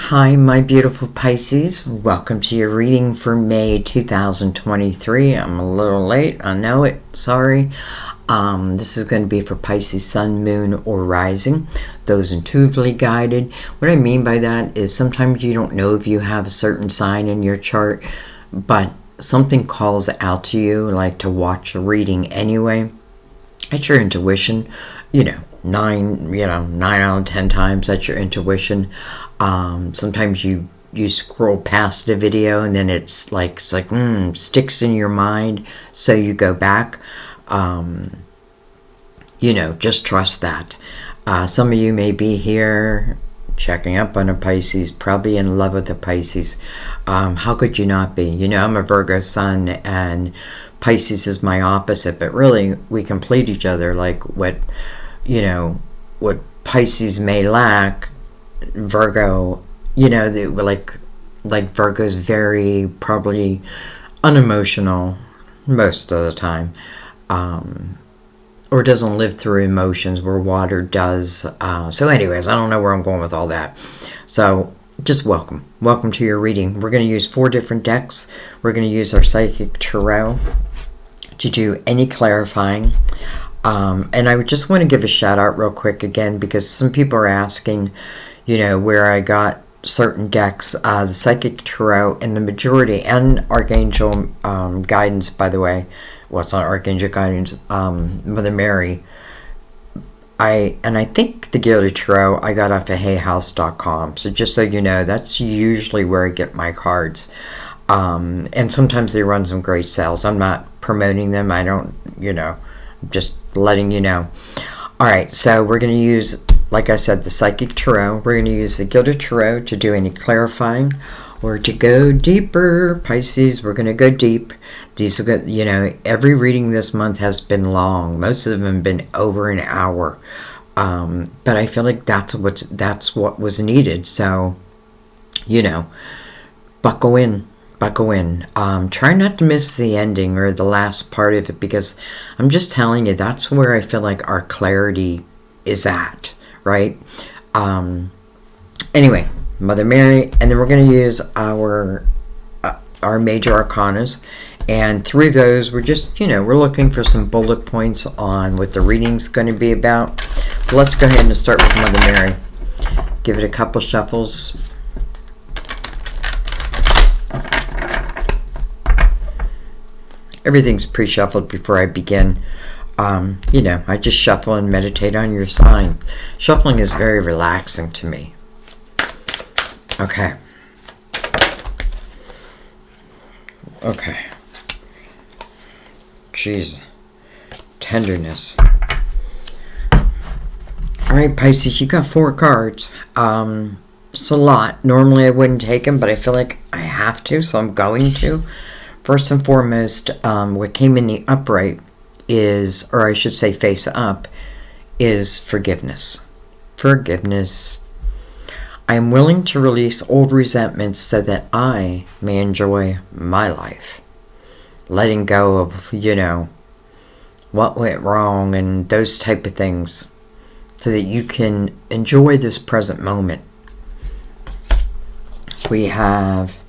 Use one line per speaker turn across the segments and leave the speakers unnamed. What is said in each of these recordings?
Hi, my beautiful Pisces. Welcome to your reading for May 2023. I'm a little late. I know it. Sorry. This is going to be for Pisces Sun, Moon, or Rising. Those intuitively guided. What I mean by that is sometimes you don't know if you have a certain sign in your chart, but something calls out to you, like to watch a reading anyway. It's your intuition, nine out of 10 times that's your intuition. Sometimes you scroll past a video and then it's like sticks in your mind, so you go back. Just trust that. Some of you may be here checking up on a Pisces, probably in love with a Pisces. How could you not be? I'm a Virgo sun and Pisces is my opposite, but really we complete each other. Like what Pisces may lack, Virgo, like Virgo's very probably unemotional most of the time, or doesn't live through emotions where water does. So anyways, I don't know where I'm going with all that. So just welcome to your reading. We're going to use 4 different decks. We're going to use our Psychic Tarot to do any clarifying. And I would just want to give a shout out real quick again, because some people are asking, where I got certain decks. The Psychic Tarot and the majority, and Archangel guidance, by the way. Well, it's not Archangel guidance, Mother Mary. I think the Gilded Tarot I got off of HeyHouse.com. So just so you know, that's usually where I get my cards. And sometimes they run some great sales. I'm not promoting them. I don't, just letting you know. All right, so we're going to use, like I said, the Psychic Tarot. We're going to use the Gilded Tarot to do any clarifying or to go deeper. Pisces, we're going to go deep. These are good, every reading this month has been long. Most of them have been over an hour. But I feel like that's what was needed. So, buckle in. Try not to miss the ending or the last part of it, because I'm just telling you, that's where I feel like our clarity is at, right? Anyway, Mother Mary, and then we're going to use our major arcanas, and through those we're just, we're looking for some bullet points on what the reading's going to be about. But let's go ahead and start with Mother Mary. Give it a couple shuffles. Everything's pre-shuffled before I begin. I just shuffle and meditate on your sign. Shuffling is very relaxing to me. Okay. Jeez. Tenderness. Alright, Pisces, you got 4 cards. It's a lot. Normally I wouldn't take them, but I feel like I have to, so I'm going to. First and foremost, what came in the upright is, or I should say face up, is forgiveness. Forgiveness. I am willing to release old resentments so that I may enjoy my life. Letting go of, what went wrong and those type of things, so that you can enjoy this present moment. We have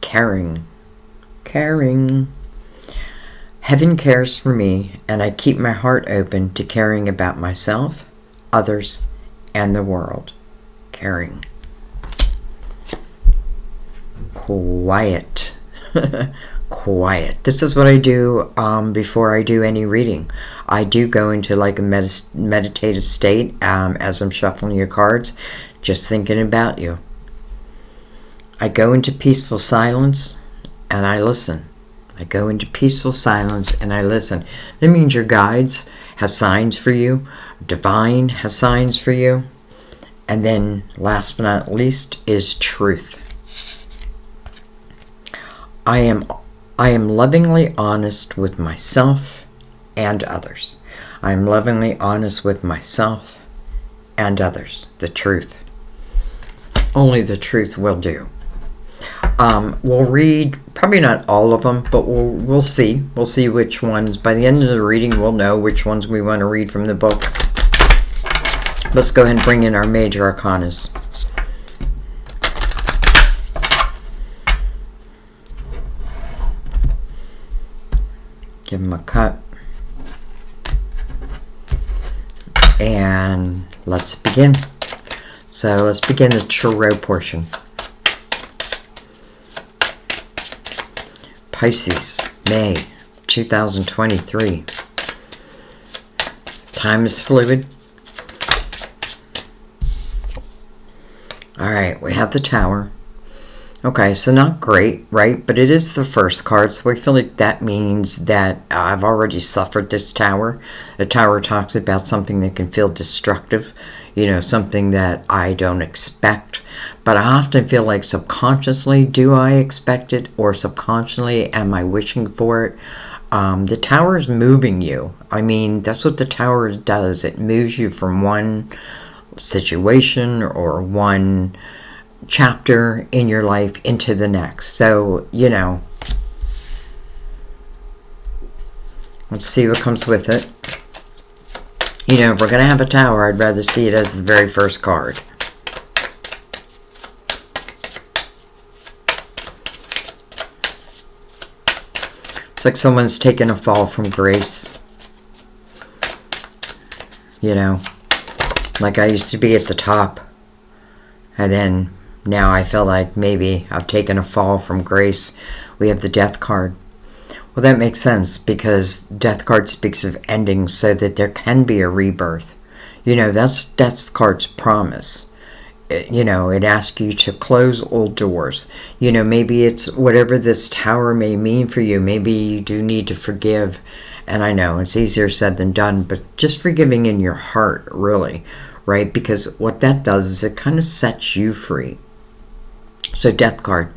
caring. Heaven cares for me, and I keep my heart open to caring about myself, others, and the world. Caring. Quiet. Quiet. This is what I do before I do any reading. I do go into like a meditative state as I'm shuffling your cards, just thinking about you. I go into peaceful silence and I listen. I go into peaceful silence and I listen. That means your guides have signs for you. Divine has signs for you. And then last but not least is truth. I am lovingly honest with myself and others. I am lovingly honest with myself and others. The truth. Only the truth will do. We'll read probably not all of them, but we'll see. We'll see which ones. By the end of the reading, we'll know which ones we want to read from the book. Let's go ahead and bring in our major arcanas. Give them a cut. And let's begin. So let's begin the tarot portion. Pisces, May 2023. Time is fluid. Alright, we have the Tower. Okay, so not great, right? But it is the first card, so I feel like that means that I've already suffered this Tower. The Tower talks about something that can feel destructive, you know, something that I don't expect. But I often feel like subconsciously, do I expect it? Or subconsciously, am I wishing for it? The Tower is moving you. I mean, that's what the Tower does. It moves you from one situation or one chapter in your life into the next. So, you know, let's see what comes with it. You know, if we're going to have a Tower, I'd rather see it as the very first card. It's like someone's taken a fall from grace. You know, like I used to be at the top, and then now I feel like maybe I've taken a fall from grace. We have the Death card. Well, that makes sense because Death card speaks of endings so that there can be a rebirth. You know, that's Death card's promise. You know, it asks you to close old doors. You know, maybe it's whatever this Tower may mean for you. Maybe you do need to forgive. And I know it's easier said than done, but just forgiving in your heart, really, right? Because what that does is it kind of sets you free. So Death card,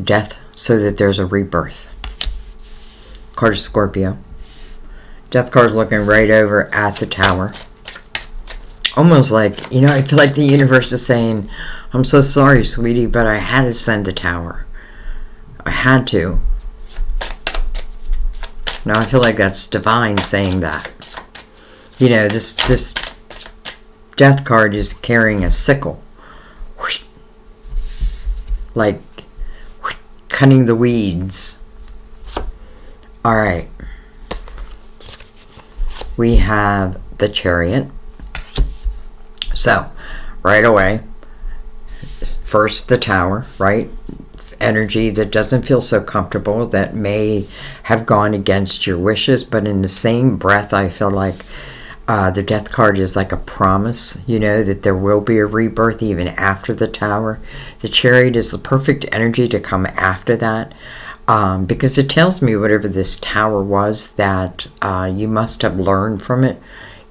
death so that there's a rebirth. Card of Scorpio. Death card looking right over at the Tower. Almost like, you know, I feel like the universe is saying, I'm so sorry, sweetie, but I had to send the Tower. I had to. Now I feel like that's divine saying that. You know, this Death card is carrying a sickle. Like cutting the weeds. Alright. We have the Chariot. So, right away, first the Tower, right? Energy that doesn't feel so comfortable, that may have gone against your wishes, but in the same breath, I feel like the Death card is like a promise, you know, that there will be a rebirth even after the Tower. The Chariot is the perfect energy to come after that, because it tells me whatever this Tower was, that you must have learned from it.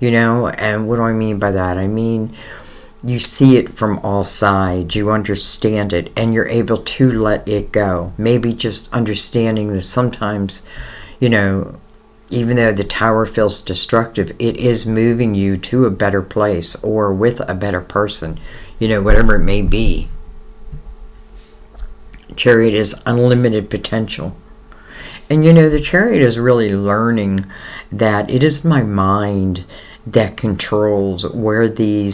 You know, and what do I mean by that? I mean, you see it from all sides, you understand it, and you're able to let it go. Maybe just understanding that sometimes, you know, even though the Tower feels destructive, it is moving you to a better place or with a better person, you know, whatever it may be. Chariot is unlimited potential. And, you know, the Chariot is really learning that it is my mind that controls where the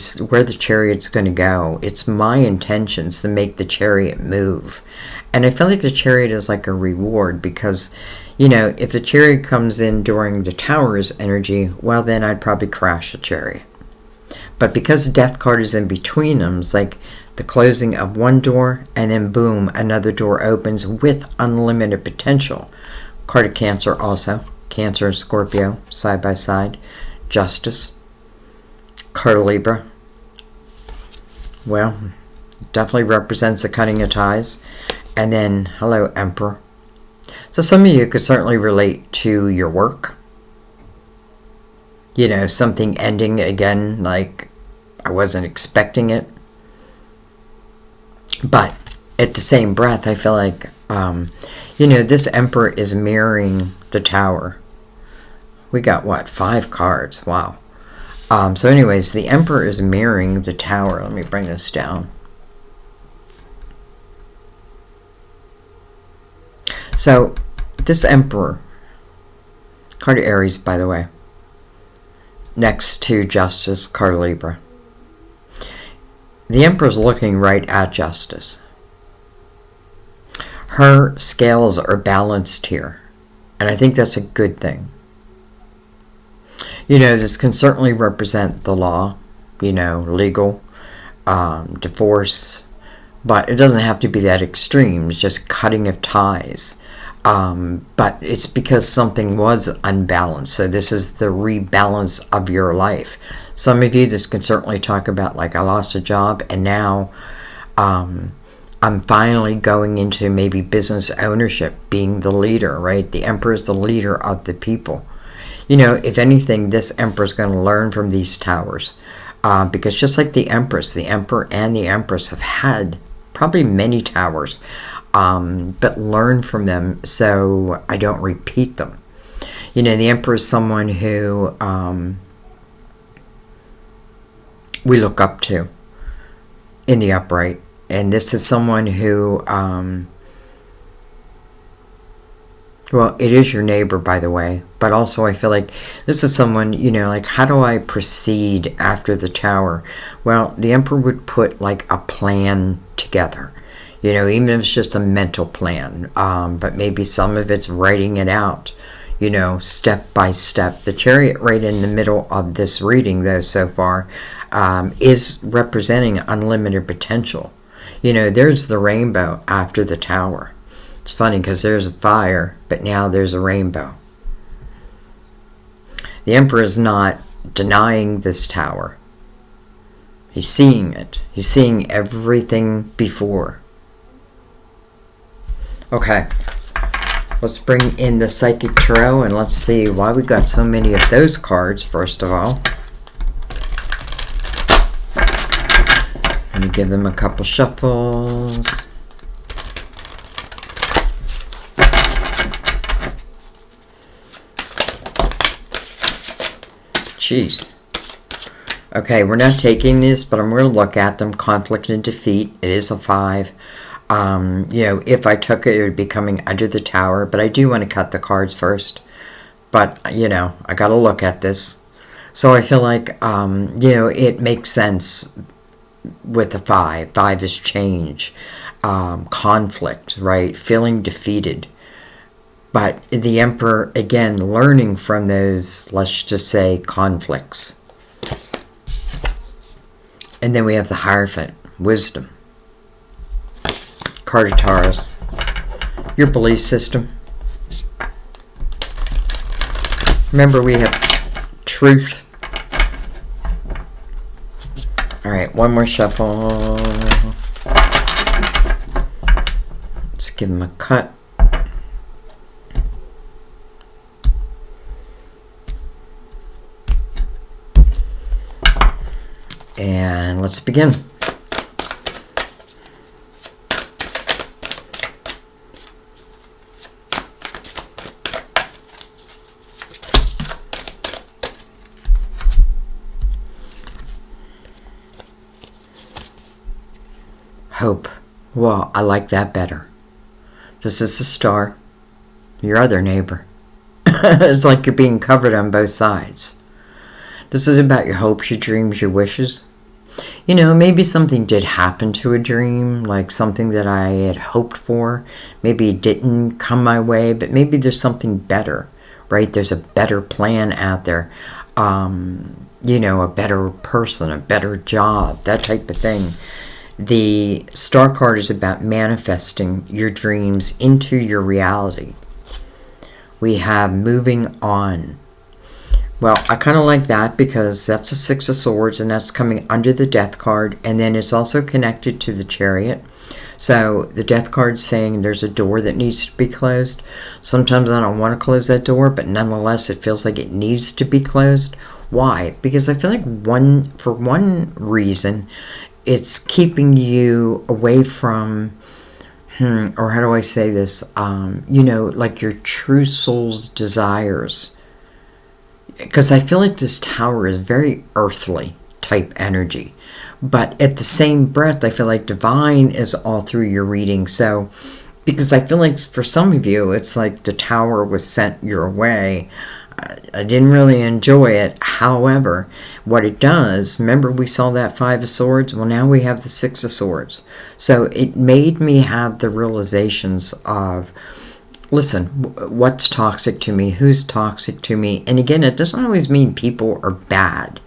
Chariot's going to go. It's my intentions to make the Chariot move. And I feel like the Chariot is like a reward because, you know, if the Chariot comes in during the Tower's energy, well, then I'd probably crash the Chariot. But because Death card is in between them, it's like the closing of one door and then boom, another door opens with unlimited potential. Card of Cancer also. Cancer and Scorpio side by side. Justice. Card of Libra. Well, definitely represents the cutting of ties. And then, hello, Emperor. So some of you could certainly relate to your work. You know, something ending again, like I wasn't expecting it. But at the same breath, I feel like, you know, this Emperor is mirroring the Tower. We got, what, 5 cards? Wow. So anyways, the Emperor is mirroring the Tower. Let me bring this down. So, this Emperor, card of Aries, by the way, next to Justice, card of Libra. The Emperor's looking right at Justice. Her scales are balanced here. And I think that's a good thing. This can certainly represent the law, legal, divorce, but it doesn't have to be that extreme. It's just cutting of ties. But it's because something was unbalanced. So this is the rebalance of your life. Some of you, this can certainly talk about, like, I lost a job and now I'm finally going into maybe business ownership, being the leader, right? The Emperor is the leader of the people. If anything, this Emperor is going to learn from these towers. Because just like the Empress, the Emperor and the Empress have had probably many towers. But learn from them so I don't repeat them. The Emperor is someone who we look up to in the upright. And this is someone who, well, it is your neighbor, by the way. But also I feel like this is someone, like, how do I proceed after the tower? Well, the Emperor would put, like, a plan together. Even if it's just a mental plan. But maybe some of it's writing it out, step by step. The Chariot right in the middle of this reading, though, so far, is representing unlimited potential. There's the rainbow after the tower. It's funny because there's a fire, but now there's a rainbow. The Emperor is not denying this tower. He's seeing it. He's seeing everything before. Okay, let's bring in the Psychic Tarot and let's see why we got so many of those cards, first of all. Let me give them a couple shuffles. Jeez. Okay, we're not taking these, but I'm going to look at them. Conflict and defeat. It is a 5. If I took it, it would be coming under the tower. But I do want to cut the cards first. But, I got to look at this. So I feel like, it makes sense with the 5. 5 is change, conflict, right? Feeling defeated. But the Emperor, again, learning from those, let's just say, conflicts. And then we have the Hierophant, wisdom. Card of Taurus, your belief system. Remember, we have truth. All right, one more shuffle. Let's give them a cut. And let's begin. Hope. Well, I like that better. This is the Star, your other neighbor. It's like you're being covered on both sides. This is about your hopes, your dreams, your wishes. Maybe something did happen to a dream, like something that I had hoped for. Maybe it didn't come my way, but maybe there's something better, right? There's a better plan out there. A better person, a better job, that type of thing. The Star card is about manifesting your dreams into your reality. We have moving on. Well, I kind of like that because that's the 6 of Swords and that's coming under the Death card. And then it's also connected to the Chariot. So the Death card saying there's a door that needs to be closed. Sometimes I don't want to close that door, but nonetheless it feels like it needs to be closed. Why? Because I feel like for one reason, it's keeping you away from, or how do I say this, like your true soul's desires. Because I feel like this tower is very earthly type energy. But at the same breath, I feel like divine is all through your reading. So, because I feel like for some of you, it's like the tower was sent your way. I didn't really enjoy it. However, what it does, remember we saw that 5 of Swords? Well, now we have the 6 of Swords. So it made me have the realizations of listen, what's toxic to me? Who's toxic to me? And again, it doesn't always mean people are bad.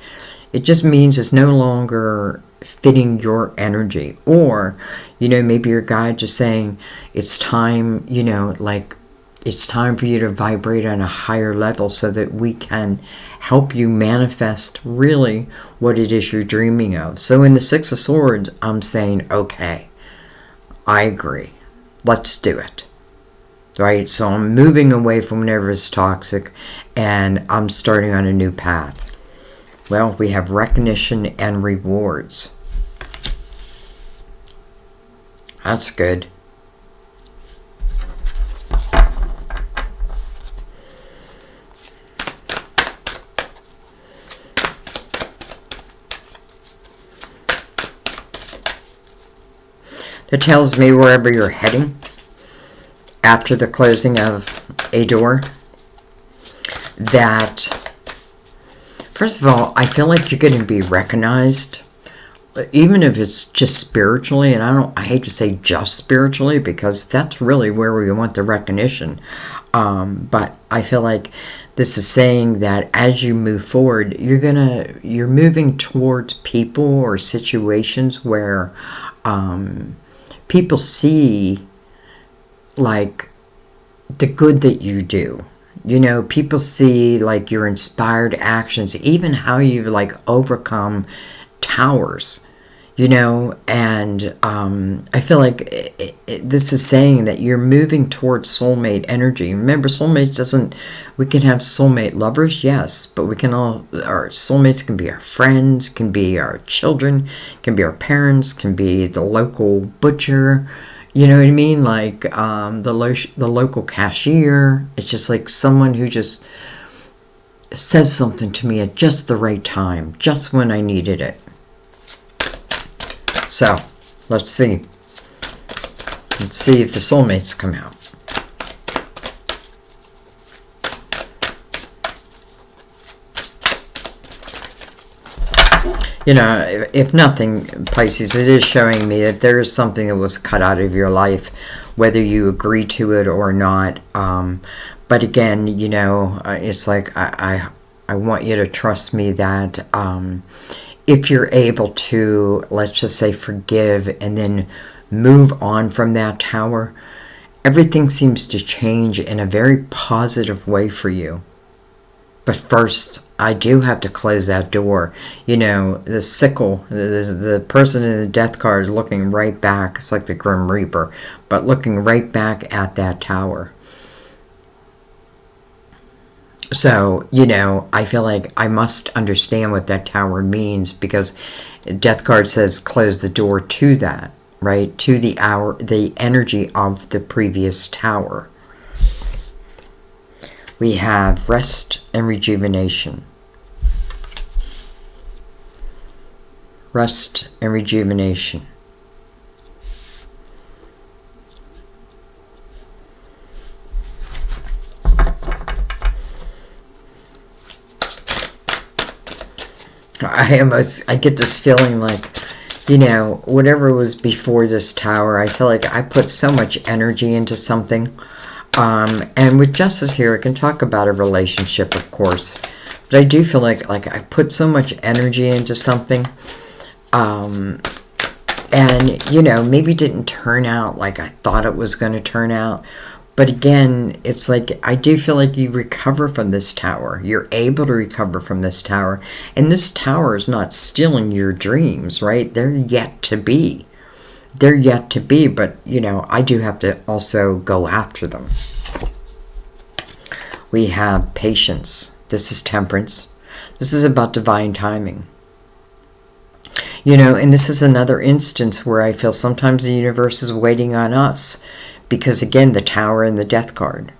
It just means it's no longer fitting your energy. Or, maybe your guide just saying it's time, it's time for you to vibrate on a higher level so that we can help you manifest really what it is you're dreaming of. So in the Six of Swords, I'm saying, okay, I agree. Let's do it. Right? So I'm moving away from whatever is toxic and I'm starting on a new path. Well, we have recognition and rewards. That's good. It tells me wherever you're heading after the closing of a door, that first of all, I feel like you're going to be recognized, even if it's just spiritually. And I hate to say just spiritually, because that's really where we want the recognition. But I feel like this is saying that as you move forward, you're moving towards people or situations where people see like the good that you do. People see like your inspired actions, even how you've like overcome towers, and I feel like this is saying that you're moving towards soulmate energy. Remember, we can have soulmate lovers, yes, but our soulmates can be our friends, can be our children, can be our parents, can be the local butcher, you know what I mean? Like the local cashier. It's just like someone who just says something to me at just the right time, just when I needed it. So, let's see. Let's see if the soulmates come out. If nothing, Pisces, it is showing me that there is something that was cut out of your life, whether you agree to it or not. But again, it's like I want you to trust me that if you're able to, let's just say, forgive and then move on from that tower, everything seems to change in a very positive way for you. But first, I do have to close that door. The sickle, the person in the death card is looking right back. It's like the Grim Reaper, but looking right back at that tower. So, I feel like I must understand what that tower means, because death card says close the door to that, right? To the energy of the previous tower. We have rest and rejuvenation. Rest and rejuvenation. I get this feeling like, whatever was before this tower, I feel like I put so much energy into something. And with Justice here, I can talk about a relationship, of course. But I do feel like I put so much energy into something. And, maybe didn't turn out like I thought it was going to turn out. But again, it's like I do feel like you recover from this tower. You're able to recover from this tower. And this tower is not stealing your dreams, right? They're yet to be. They're yet to be, but, I do have to also go after them. We have patience. This is temperance. This is about divine timing. And this is another instance where I feel sometimes the universe is waiting on us. Because, again, the tower and the death card.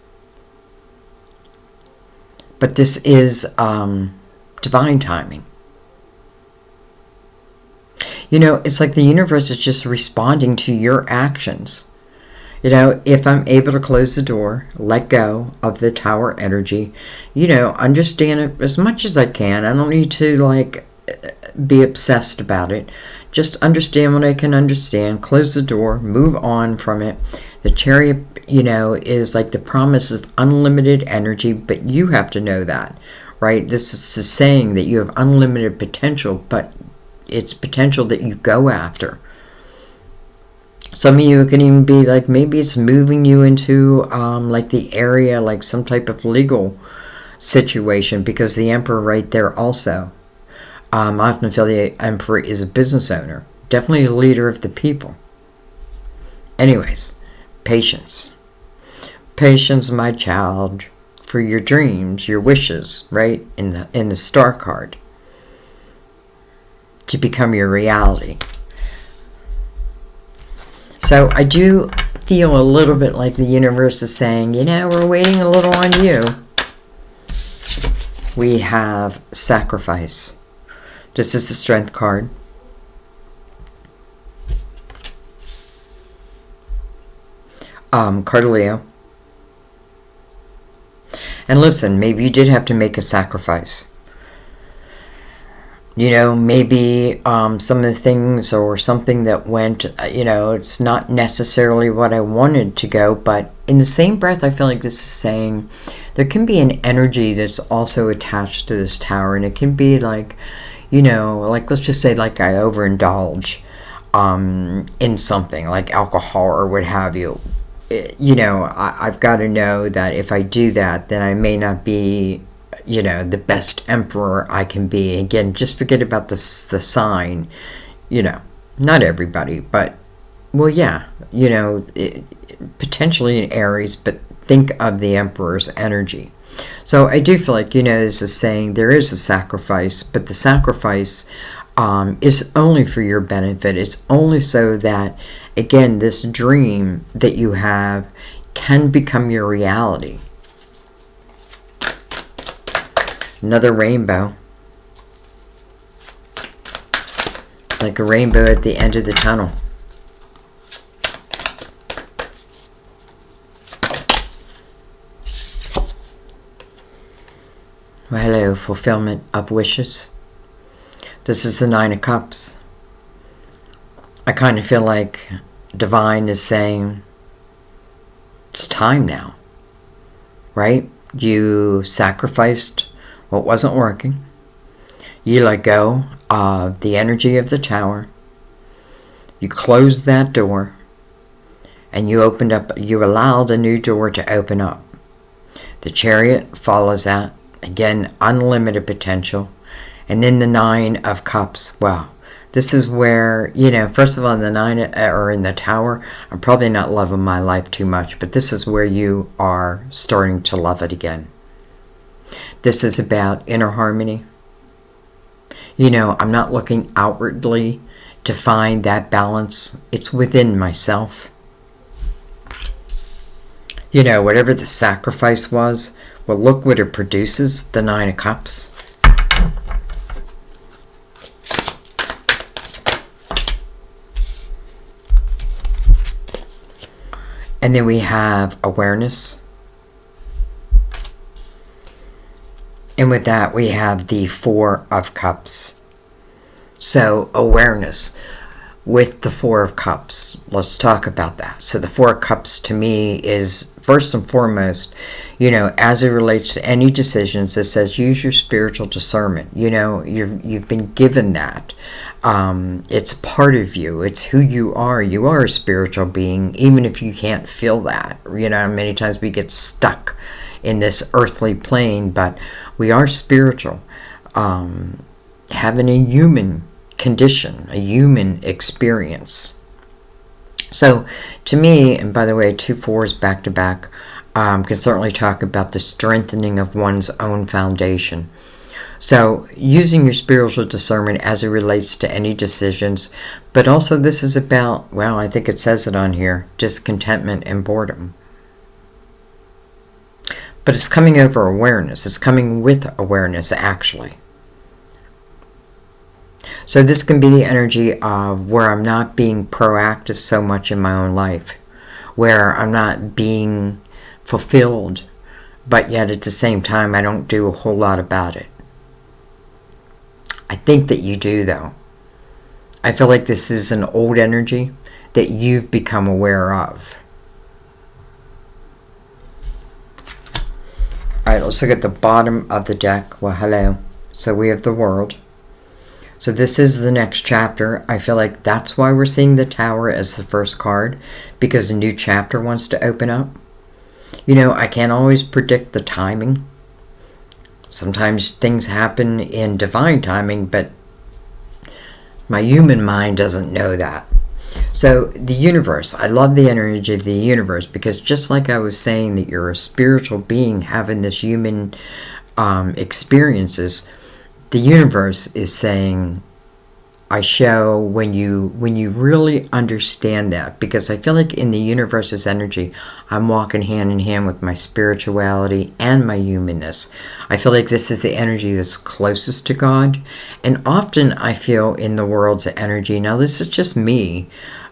But this is divine timing. It's like the universe is just responding to your actions. If I'm able to close the door, let go of the tower energy, understand it as much as I can. I don't need to, be obsessed about it. Just understand what I can understand, close the door, move on from it. The Chariot, is like the promise of unlimited energy, but you have to know that, right? This is saying that you have unlimited potential, but it's potential that you go after. Some of you, it can even be like, maybe it's moving you into like the area, like some type of legal situation, because the Emperor right there also. I often feel the Emperor is a business owner, definitely a leader of the people. Anyways, patience. Patience, my child, for your dreams, your wishes, right? In the Star card, to become your reality. So I do feel a little bit like the universe is saying, we're waiting a little on you. We have sacrifice. This is the Strength card. Card of Leo. And listen, maybe you did have to make a sacrifice. Maybe some of the things or something that went, it's not necessarily what I wanted to go, but in the same breath, I feel like this is saying there can be an energy that's also attached to this tower, and it can be like, like, let's just say like I overindulge in something like alcohol or what have you. I've got to know that if I do that, then I may not be the best emperor I can be. Again, just forget about the sign, not everybody, but, well, yeah, potentially an Aries, but think of the Emperor's energy. So I do feel like, this is saying there is a sacrifice, but the sacrifice is only for your benefit. It's only so that, again, this dream that you have can become your reality. Another rainbow. Like a rainbow at the end of the tunnel. Well, hello, fulfillment of wishes. This is the Nine of Cups. I kind of feel like Divine is saying, it's time now, right? You sacrificed what wasn't working. You let go of the energy of the tower. You closed that door, and you allowed a new door to open up. The Chariot follows that. Again, unlimited potential. And then the Nine of Cups. Wow. This is where, first of all, in the in the tower, I'm probably not loving my life too much, but this is where you are starting to love it again. This is about inner harmony. I'm not looking outwardly to find that balance. It's within myself. Whatever the sacrifice was, well, look what it produces, the Nine of Cups. And then we have awareness. And with that, we have the Four of Cups. So, awareness with the Four of Cups. Let's talk about that. So, the Four of Cups to me is, first and foremost, as it relates to any decisions, it says use your spiritual discernment. You've been given that. It's part of you. It's who you are. You are a spiritual being, even if you can't feel that. Many times we get stuck in this earthly plane, but we are spiritual, having a human condition, a human experience. So to me, and by the way, 2 4s back to back, can certainly talk about the strengthening of one's own foundation. So using your spiritual discernment as it relates to any decisions, but also this is about, well, I think it says it on here, discontentment and boredom. But it's coming over awareness. It's coming with awareness, actually. So this can be the energy of where I'm not being proactive so much in my own life, where I'm not being fulfilled, but yet at the same time I don't do a whole lot about it. I think that you do, though. I feel like this is an old energy that you've become aware of. Alright, let's look at the bottom of the deck. Well, hello. So we have the World. So this is the next chapter. I feel like that's why we're seeing the Tower as the first card, because a new chapter wants to open up. You know, I can't always predict the timing. Sometimes things happen in divine timing, but my human mind doesn't know that. So the universe, I love the energy of the universe, because just like I was saying that you're a spiritual being having this human experiences, the universe is saying, I show when you really understand that, because I feel like in the universe's energy, I'm walking hand in hand with my spirituality and my humanness. I feel like this is the energy that's closest to God. And often I feel in the world's energy, now this is just me,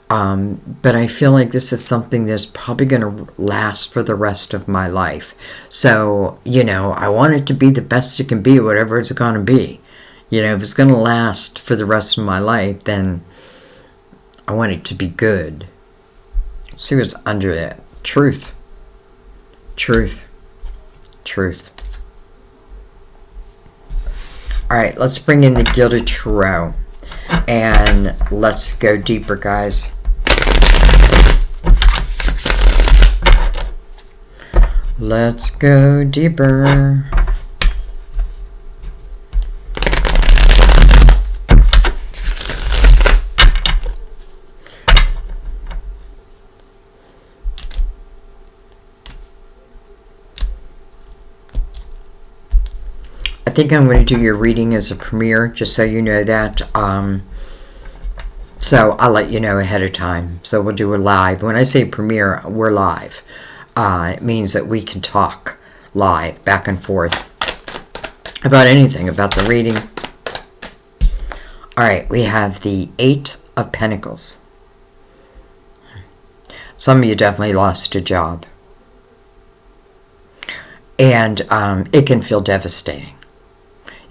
but I feel like this is something that's probably going to last for the rest of my life. So, you know, I want it to be the best it can be, whatever it's going to be. You know, if it's going to last for the rest of my life, then I want it to be good. See what's under that. Truth. Truth. Truth. All right, let's bring in the Gilded Tarot. And let's go deeper, guys. Let's go deeper. I think I'm going to do your reading as a premiere, just so you know that. So I'll let you know ahead of time. So we'll do a live. When I say premiere, we're live. It means that we can talk live, back and forth, about anything, about the reading. All right, we have the 8 of Pentacles. Some of you definitely lost a job. And it can feel devastating.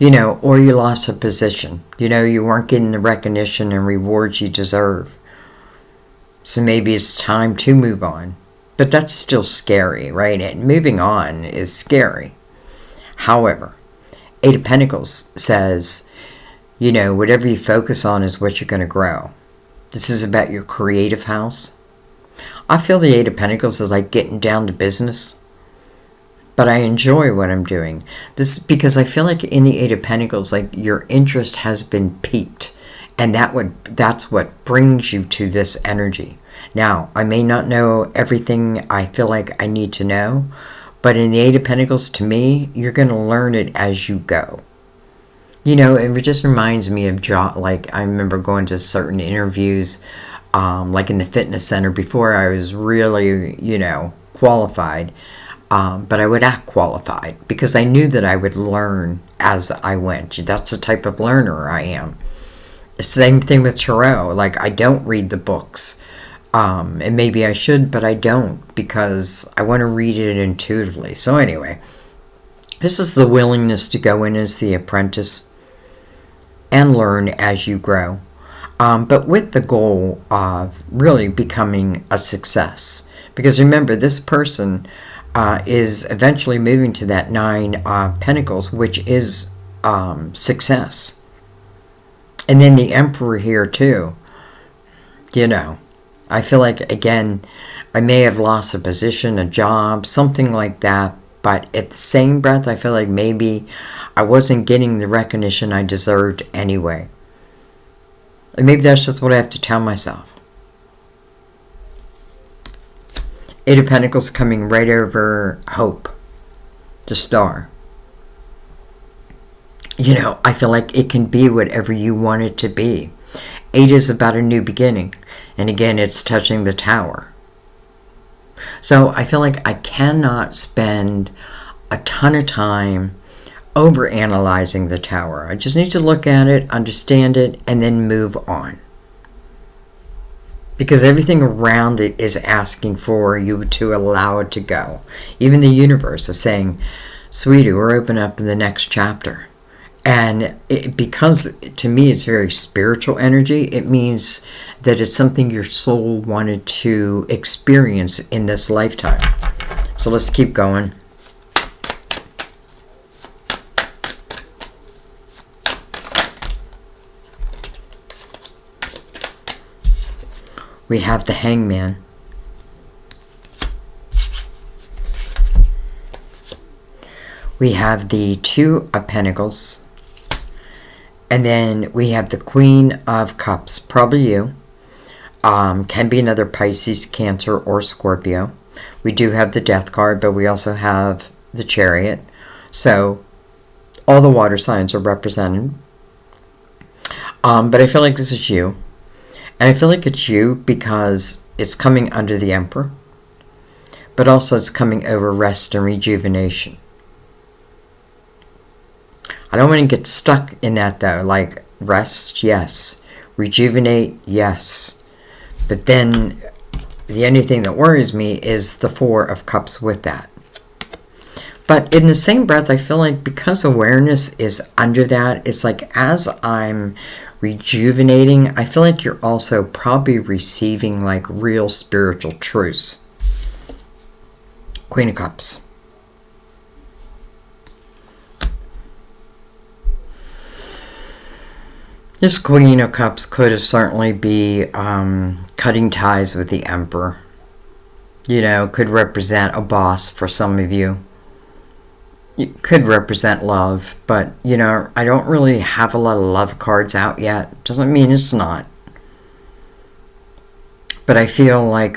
You know, or you lost a position. You know, you weren't getting the recognition and rewards you deserve. So maybe it's time to move on. But that's still scary, right? And moving on is scary. However, 8 of Pentacles says, you know, whatever you focus on is what you're going to grow. This is about your creative house. I feel the 8 of Pentacles is like getting down to business. But I enjoy what I'm doing. This because I feel like in the 8 of Pentacles, like your interest has been piqued. And that's what brings you to this energy. Now, I may not know everything I feel like I need to know, but in the 8 of Pentacles, to me, you're going to learn it as you go. You know, it just reminds me of like I remember going to certain interviews, like in the fitness center before I was really, you know, qualified. But I would act qualified because I knew that I would learn as I went. That's the type of learner I am. Same thing with tarot. Like, I don't read the books. And maybe I should, but I don't because I want to read it intuitively. So anyway, this is the willingness to go in as the apprentice and learn as you grow. But with the goal of really becoming a success. Because remember, this person is eventually moving to that 9 of Pentacles, which is success. And then the Emperor here too. You know, I feel like, again, I may have lost a position, a job, something like that. But at the same breath, I feel like maybe I wasn't getting the recognition I deserved anyway. And maybe that's just what I have to tell myself. 8 of Pentacles coming right over hope, the star. You know, I feel like it can be whatever you want it to be. 8 is about a new beginning. And again, it's touching the Tower. So I feel like I cannot spend a ton of time over-analyzing the Tower. I just need to look at it, understand it, and then move on. Because everything around it is asking for you to allow it to go. Even the universe is saying, sweetie, we're opening up in the next chapter. And because to me it's very spiritual energy, it means that it's something your soul wanted to experience in this lifetime. So let's keep going. We have the Hangman. We have the Two of Pentacles. And then we have the Queen of Cups. Probably you. Can be another Pisces, Cancer, or Scorpio. We do have the Death card, but we also have the Chariot. So all the water signs are represented. But I feel like this is you. And I feel like it's you because it's coming under the Emperor. But also it's coming over rest and rejuvenation. I don't want to get stuck in that though. Like rest, yes. Rejuvenate, yes. But then the only thing that worries me is the Four of Cups with that. But in the same breath, I feel like because awareness is under that, it's like as I'm rejuvenating, I feel like you're also probably receiving like real spiritual truths. Queen of Cups. This Queen of Cups could have certainly be cutting ties with the Emperor. You know, could represent a boss for some of you. It could represent love, but, you know, I don't really have a lot of love cards out yet. Doesn't mean it's not. But I feel like,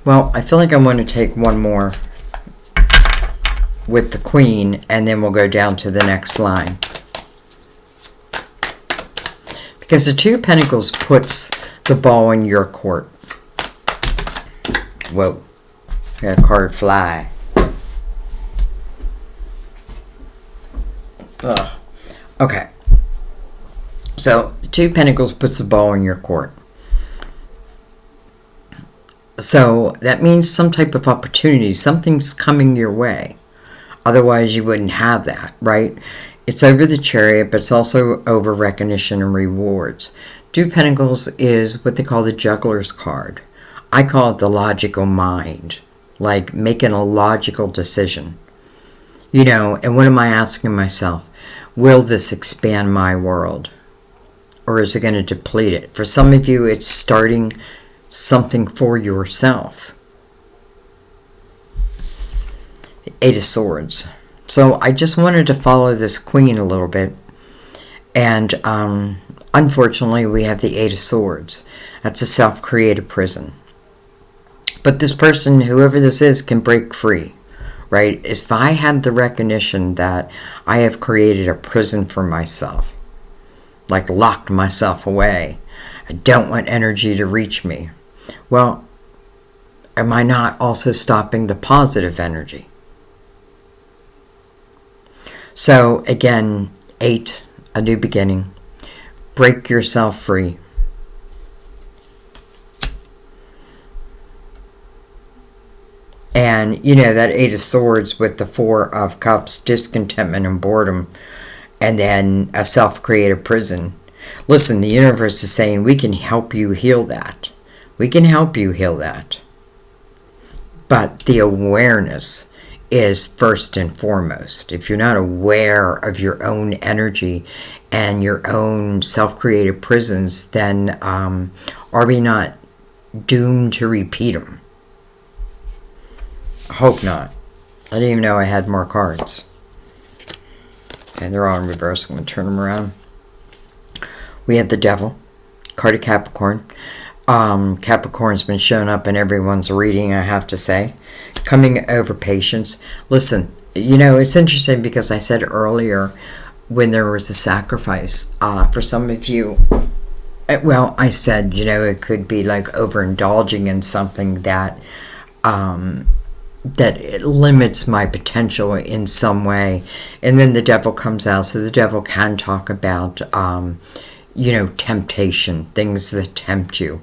well, I feel like I want to take one more with the Queen, and then we'll go down to the next line. Because the Two of Pentacles puts the ball in your court. Whoa. Got a card fly. Ugh. Okay. So, the Two of Pentacles puts the ball in your court. So, that means some type of opportunity. Something's coming your way. Otherwise, you wouldn't have that, right? It's over the Chariot, but it's also over recognition and rewards. Two of Pentacles is what they call the Juggler's card. I call it the logical mind. Like making a logical decision. You know, and what am I asking myself? Will this expand my world? Or is it going to deplete it? For some of you, it's starting something for yourself. The Eight of Swords. So I just wanted to follow this Queen a little bit. And unfortunately, we have the Eight of Swords. That's a self-created prison. But this person, whoever this is, can break free, right? If I have the recognition that I have created a prison for myself, like locked myself away, I don't want energy to reach me. Well, am I not also stopping the positive energy? So again, 8, a new beginning. Break yourself free. And, you know, that Eight of Swords with the Four of Cups, discontentment and boredom, and then a self-created prison. Listen, the universe is saying we can help you heal that. We can help you heal that. But the awareness is first and foremost. If you're not aware of your own energy and your own self-created prisons, then are we not doomed to repeat them? I hope not. I didn't even know I had more cards. Okay, they're all in reverse. I'm going to turn them around. We have the Devil, card of Capricorn. Capricorn's been showing up in everyone's reading, I have to say. Coming over patience. Listen, you know, it's interesting because I said earlier when there was a sacrifice, for some of you, well, I said, you know, it could be like overindulging in something that that it limits my potential in some way. And then the Devil comes out. So the Devil can talk about, you know, temptation, things that tempt you.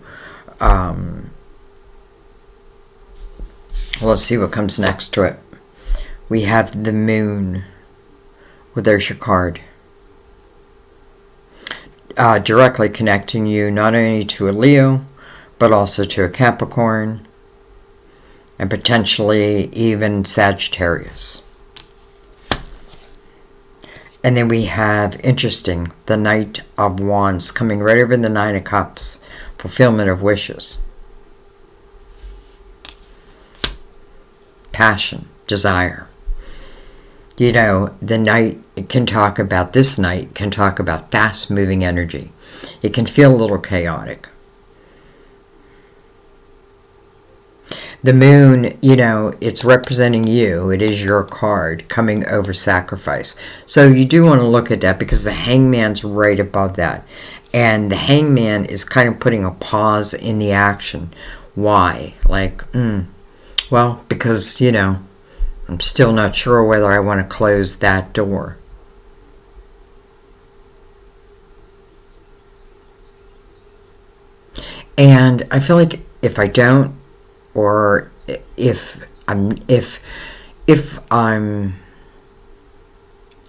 Let's see what comes next to it. We have the Moon. Well, there's your card. Directly connecting you not only to a Leo, but also to a Capricorn. And potentially even Sagittarius. And then we have, interesting, the Knight of Wands coming right over the Nine of Cups. Fulfillment of wishes. Passion, desire. You know, the Knight can talk about, this Knight can talk about fast-moving energy. It can feel a little chaotic. The Moon, you know, it's representing you. It is your card coming over sacrifice. So you do want to look at that because the Hangman's right above that. And the Hangman is kind of putting a pause in the action. Why? Like, well, because, you know, I'm still not sure whether I want to close that door. And I feel like if I don't, or if I'm,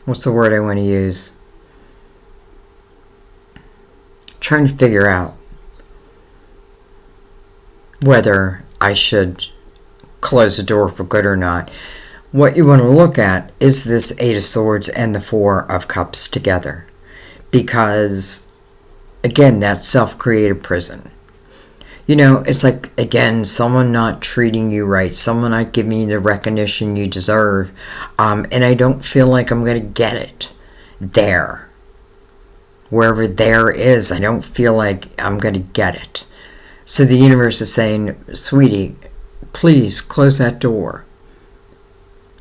what's the word I want to use? Trying to figure out whether I should close the door for good or not. What you want to look at is this Eight of Swords and the Four of Cups together. Because, again, that's self-created prison. You know, it's like, again, someone not treating you right, someone not giving you the recognition you deserve, and I don't feel like I'm going to get it there. Wherever there is, I don't feel like I'm going to get it. So the universe is saying, sweetie, please close that door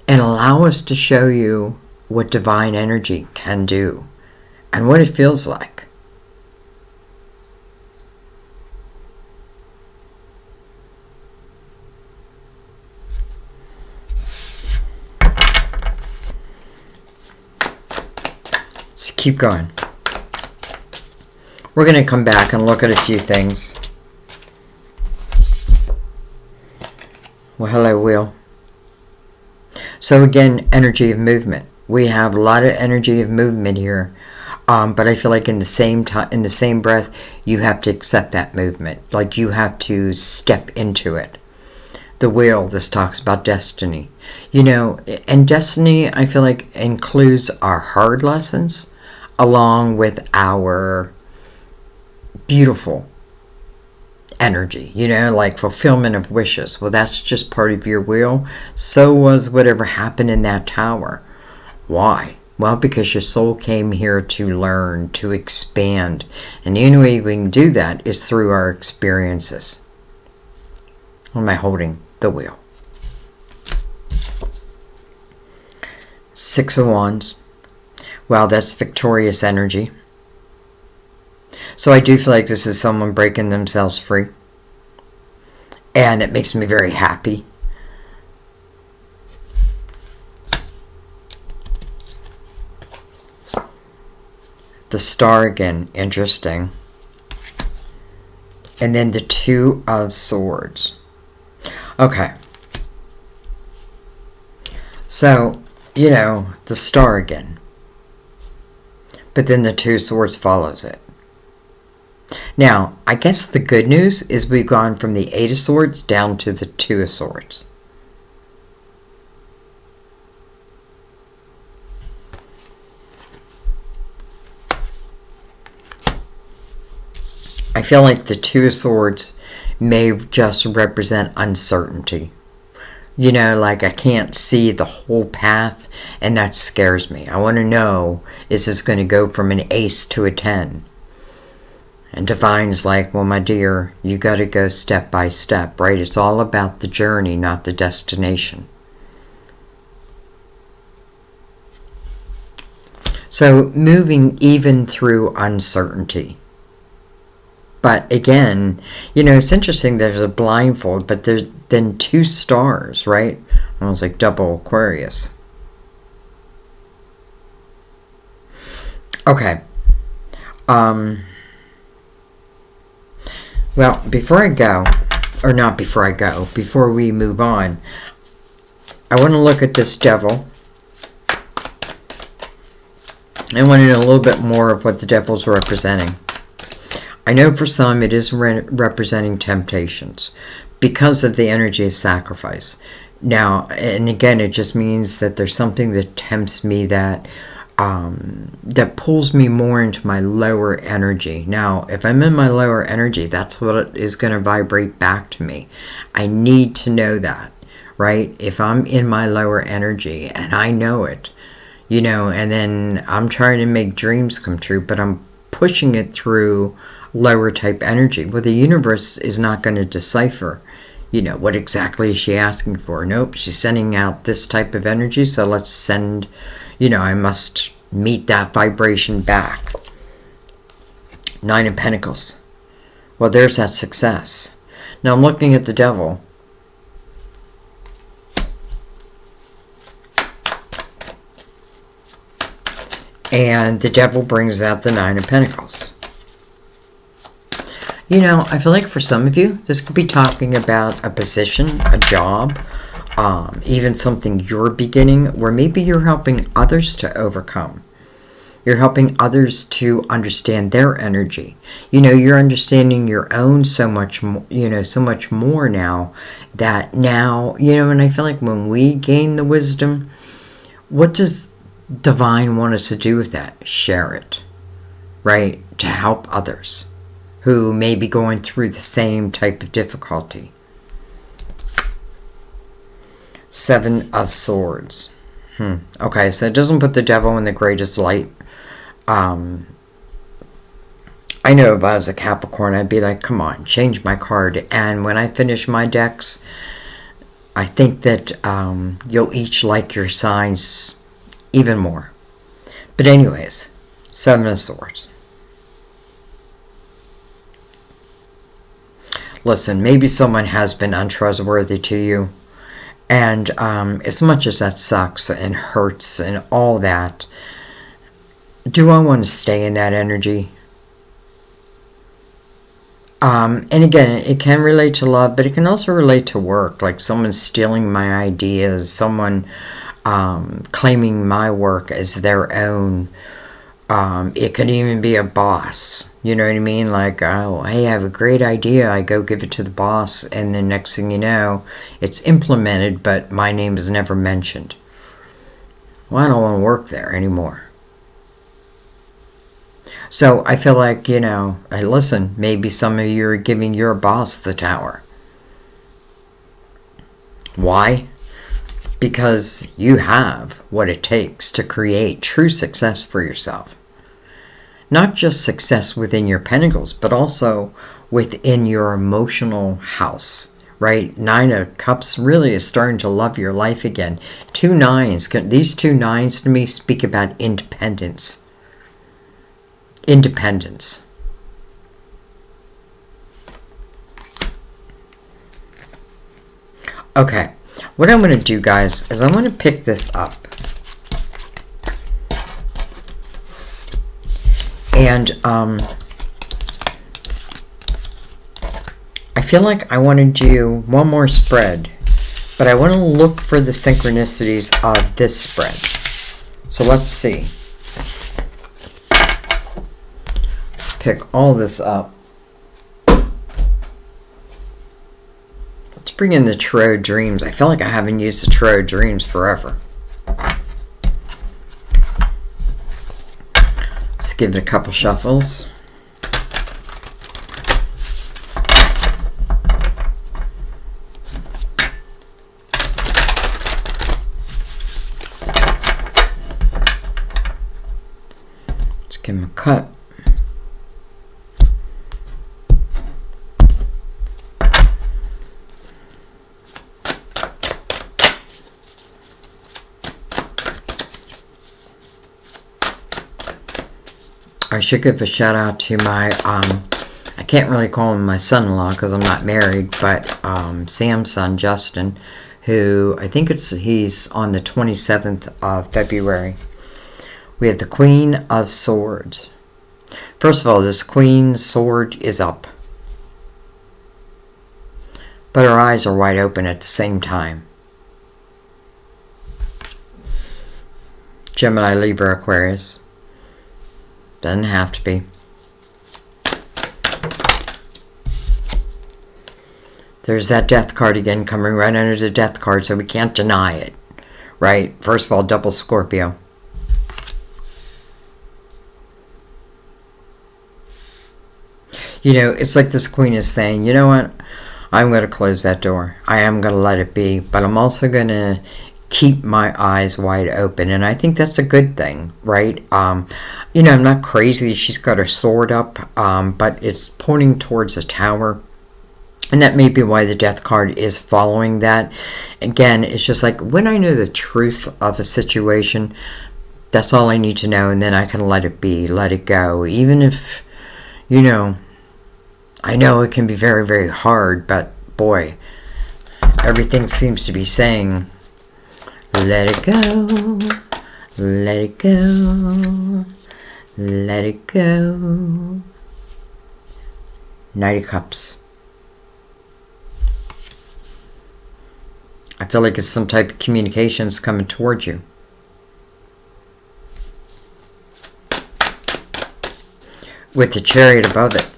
and allow us to show you what divine energy can do and what it feels like. Let's keep going. We're going to come back and look at a few things. Well, hello, Wheel. So again, energy of movement. We have a lot of energy of movement here, but I feel like in the same time, in the same breath, you have to accept that movement. Like you have to step into it. The Wheel. This talks about destiny. You know, and destiny, I feel like includes our hard lessons, along with our beautiful energy, you know, like fulfillment of wishes. Well, that's just part of your wheel. So was whatever happened in that tower. Why? Well, because your soul came here to learn, to expand. And the only way we can do that is through our experiences. What am I holding? The Wheel. Six of Wands. Well, that's victorious energy. So I do feel like this is someone breaking themselves free. And it makes me very happy. The Star again, interesting. And then the Two of Swords. Okay. So, you know, the Star again. But then the Two Swords follows it. Now, I guess the good news is we've gone from the Eight of Swords down to the Two of Swords. I feel like the Two of Swords may just represent uncertainty. You know, like I can't see the whole path, and that scares me. I want to know, is this going to go from an ace to a 10? And Divine's like, well, my dear, you got to go step by step, right? It's all about the journey, not the destination. So moving even through uncertainty. But again, you know, it's interesting, there's a blindfold, but there's then two stars, right? Almost like double Aquarius. Okay. Well, before I go, or not before I go, before we move on, I want to look at this Devil. I want to know a little bit more of what the Devil's representing. I know for some it is representing temptations because of the energy of sacrifice. Now, and again, it just means that there's something that tempts me that that pulls me more into my lower energy. Now, if I'm in my lower energy, that's what is going to vibrate back to me. I need to know that, right? If I'm in my lower energy and I know it, and then I'm trying to make dreams come true, but I'm pushing it through lower type energy. Well, the universe is not going to decipher, what exactly is she asking for? Nope, she's sending out this type of energy, so let's send, I must meet that vibration back. 9 of Pentacles. Well, there's that success. Now I'm looking at the Devil. And the Devil brings out the 9 of Pentacles. I feel like for some of you, this could be talking about a position, a job, even something you're beginning, where maybe you're helping others to overcome. You're helping others to understand their energy. You're understanding your own so much more now that now, and I feel like when we gain the wisdom, what does Divine want us to do with that? Share it, right? To help others who may be going through the same type of difficulty. 7 of Swords. Okay, so it doesn't put the Devil in the greatest light. I know if I was a Capricorn, I'd be like, come on, change my card. And when I finish my decks, I think that you'll each like your signs even more. But anyways, 7 of Swords. Listen, maybe someone has been untrustworthy to you. And as much as that sucks and hurts and all that, do I want to stay in that energy? And again, it can relate to love, but it can also relate to work. Like someone stealing my ideas, someone claiming my work as their own. It could even be a boss. You know what I mean? Like, oh, hey, I have a great idea. I go give it to the boss, and then next thing you know, it's implemented, but my name is never mentioned. Well, I don't want to work there anymore. So I feel like, hey, listen, maybe some of you are giving your boss the tower. Why? Because you have what it takes to create true success for yourself. Not just success within your pentacles, but also within your emotional house, right? 9 of Cups really is starting to love your life again. 2 9s, these 2 9s to me speak about independence. Independence. Okay, what I'm going to do, guys, is I'm going to pick this up. And I feel like I want to do one more spread, but I want to look for the synchronicities of this spread. So let's see. Let's pick all this up. Let's bring in the Tarot Dreams. I feel like I haven't used the Tarot Dreams forever. Let's give it a couple shuffles. Let's give him a cut. I should give a shout out to my, I can't really call him my son-in-law because I'm not married, but Sam's son, Justin, who I think he's on the 27th of February. We have the Queen of Swords. First of all, this Queen's sword is up. But her eyes are wide open at the same time. Gemini, Libra, Aquarius. Doesn't have to be. There's that Death card again coming right under the Death card, so we can't deny it. Right? First of all, double Scorpio. You know, it's like this Queen is saying, you know what? I'm going to close that door. I am going to let it be, but I'm also going to keep my eyes wide open. And I think that's a good thing, right? You know, I'm not crazy. She's got her sword up, but it's pointing towards the tower. And that may be why the death card is following that. Again, it's just like when I know the truth of a situation, that's all I need to know. And then I can let it be, let it go. Even if, you know, I know it can be very, very hard, but boy, everything seems to be saying, let it go, let it go, let it go. Knight of Cups. I feel like it's some type of communications coming towards you. With the Chariot above it.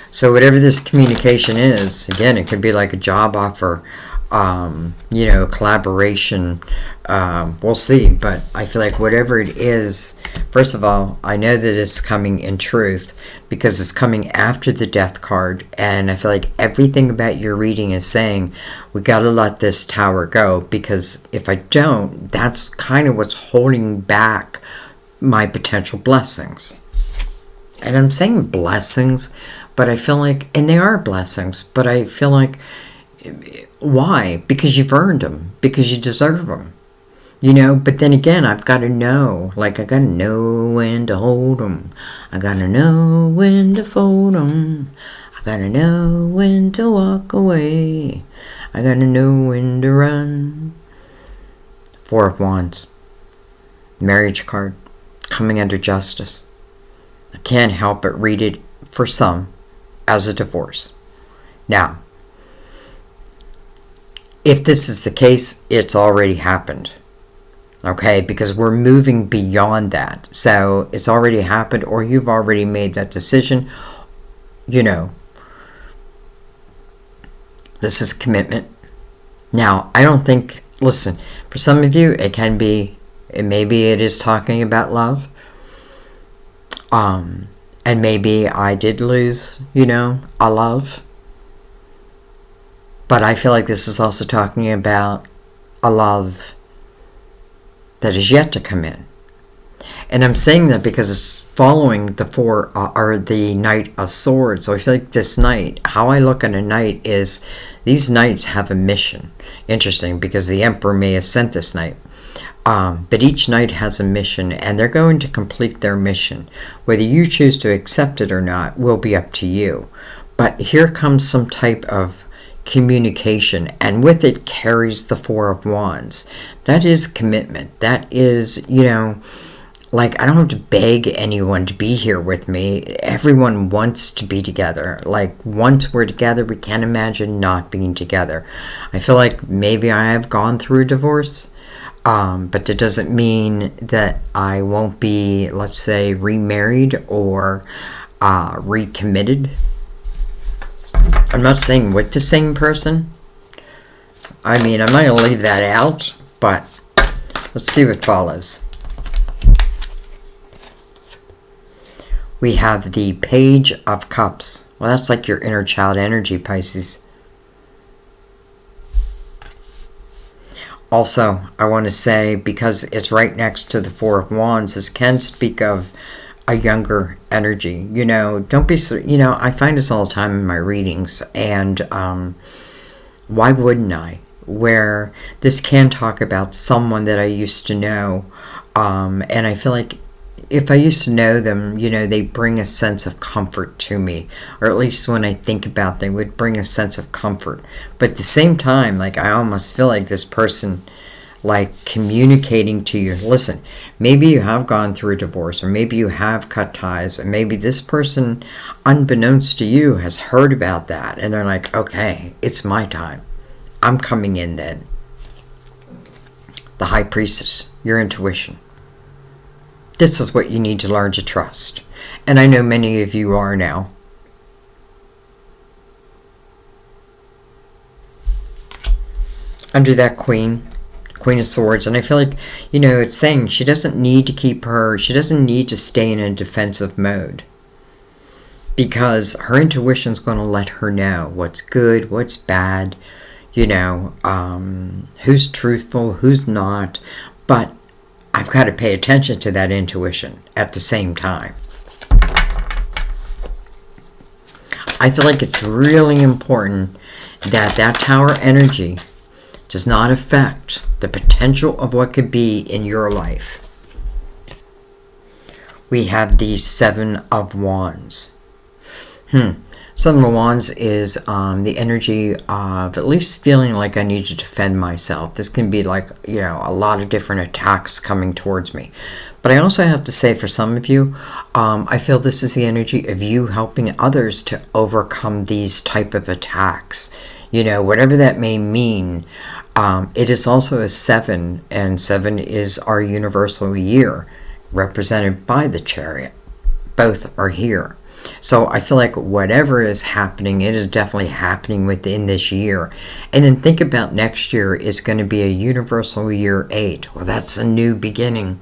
So whatever this communication is, again, it could be like a job offer, you know, collaboration. We'll see. But I feel like whatever it is, first of all, I know that it's coming in truth because it's coming after the death card. And I feel like everything about your reading is saying, we got to let this tower go. Because if I don't, that's kind of what's holding back my potential blessings. And I'm saying blessings, but I feel like, and they are blessings, but I feel like, why? Because you've earned them, because you deserve them, you know. But then again, I've got to know, like I got to know when to hold them. I got to know when to fold them. I got to know when to walk away. I got to know when to run. Four of Wands. Marriage card. Coming under justice. I can't help but read it for some as a divorce. Now, if this is the case, it's already happened. Okay, because we're moving beyond that. So it's already happened, or you've already made that decision. You know, this is commitment. Now, I don't think, listen, for some of you, it can be, maybe it is talking about love. And maybe I did lose, you know, a love. But I feel like this is also talking about a love that is yet to come in. And I'm saying that because it's following the the Knight of Swords. So I feel like this knight, how I look at a knight is these knights have a mission. Interesting, because the Emperor may have sent this knight. But each knight has a mission, and they're going to complete their mission. Whether you choose to accept it or not will be up to you. But here comes some type of communication, and with it carries the Four of Wands. That is commitment. That is, you know, like I don't have to beg anyone to be here with me. Everyone wants to be together. Like once we're together, we can't imagine not being together. I feel like maybe I have gone through a divorce. But that doesn't mean that I won't be, let's say, remarried or recommitted. I'm not saying with the same person. I mean, I'm not going to leave that out, but let's see what follows. We have the Page of Cups. Well, that's like your inner child energy, Pisces. Also, I want to say, because it's right next to the Four of Wands, this can speak of a younger energy. You know, don't be, you know, I find this all the time in my readings, and why wouldn't I? Where this can talk about someone that I used to know, and I feel like if I used to know them, you know, they bring a sense of comfort to me, or at least when I think about them, they would bring a sense of comfort. But at the same time, like I almost feel like this person, like communicating to you, listen, maybe you have gone through a divorce, or maybe you have cut ties, and maybe this person, unbeknownst to you, has heard about that, and they're like, okay, it's my time. I'm coming in then. The High Priestess, your intuition. This is what you need to learn to trust. And I know many of you are now. Under that Queen of Swords. And I feel like, you know, it's saying she doesn't need to stay in a defensive mode. because her intuition's going to let her know what's good, what's bad, who's truthful, who's not. But I've got to pay attention to that intuition at the same time. I feel like it's really important that Tower energy does not affect the potential of what could be in your life. We have the Seven of Wands. Seven of Wands is the energy of at least feeling like I need to defend myself. This can be like, a lot of different attacks coming towards me. But I also have to say, for some of you, I feel this is the energy of you helping others to overcome these type of attacks. Whatever that may mean. It is also a 7, and 7 is our universal year, represented by the Chariot. Both are here. So I feel like whatever is happening, it is definitely happening within this year. And then think about next year is going to be a universal year 8. Well, that's a new beginning.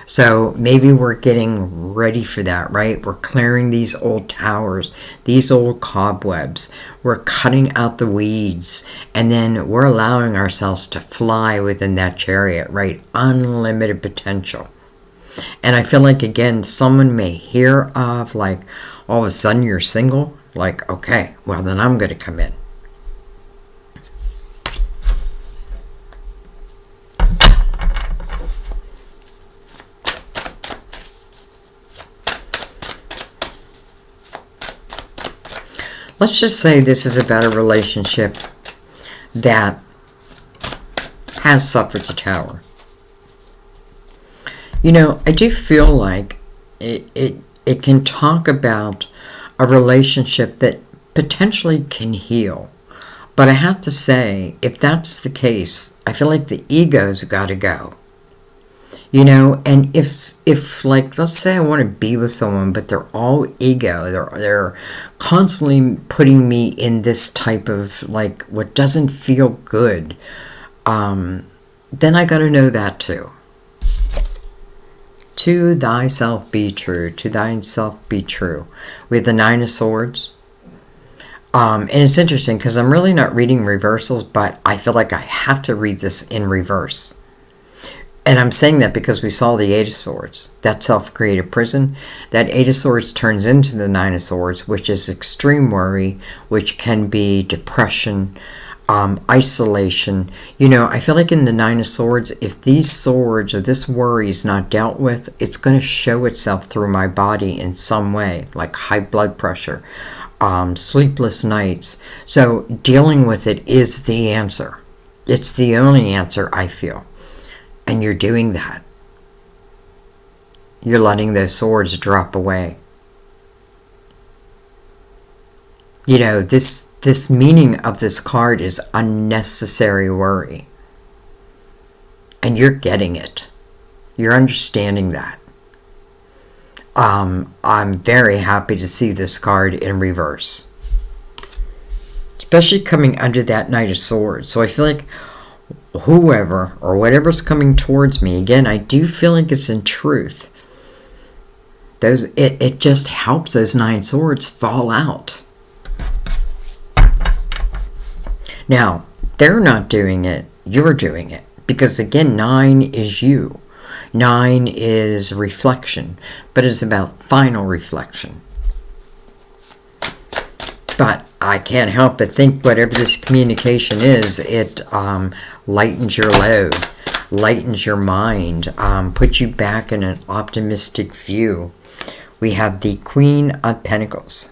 So maybe we're getting ready for that, right? We're clearing these old towers, these old cobwebs. We're cutting out the weeds, and then we're allowing ourselves to fly within that Chariot, right? Unlimited potential. And I feel like, again, someone may hear of, like, all of a sudden you're single. Like, okay, well, then I'm going to come in. Let's just say this is about a relationship that has suffered the Tower. I do feel like it can talk about a relationship that potentially can heal. But I have to say, if that's the case, I feel like the ego's got to go. And if like, let's say I want to be with someone, but they're all ego, they're constantly putting me in this type of, like, what doesn't feel good, then I got to know that too. To thyself be true, to thyself be true. We have the 9 of Swords. And it's interesting because I'm really not reading reversals, but I feel like I have to read this in reverse. And I'm saying that because we saw the 8 of Swords, that self-created prison. That 8 of Swords turns into the 9 of Swords, which is extreme worry, which can be depression, isolation. I feel like in the 9 of Swords, if these swords or this worry is not dealt with, it's going to show itself through my body in some way, like high blood pressure, sleepless nights. So dealing with it is the answer. It's the only answer, I feel. And you're doing that. You're letting those swords drop away. This meaning of this card is unnecessary worry. And you're getting it. You're understanding that. I'm very happy to see this card in reverse. Especially coming under that Knight of Swords. So I feel like whoever or whatever's coming towards me, again, I do feel like it's in truth. It just helps those 9 swords fall out. Now, they're not doing it, you're doing it. Because again, 9 is you. 9 is reflection, but it's about final reflection. But I can't help but think whatever this communication is, it lightens your load, lightens your mind, puts you back in an optimistic view. We have the Queen of Pentacles.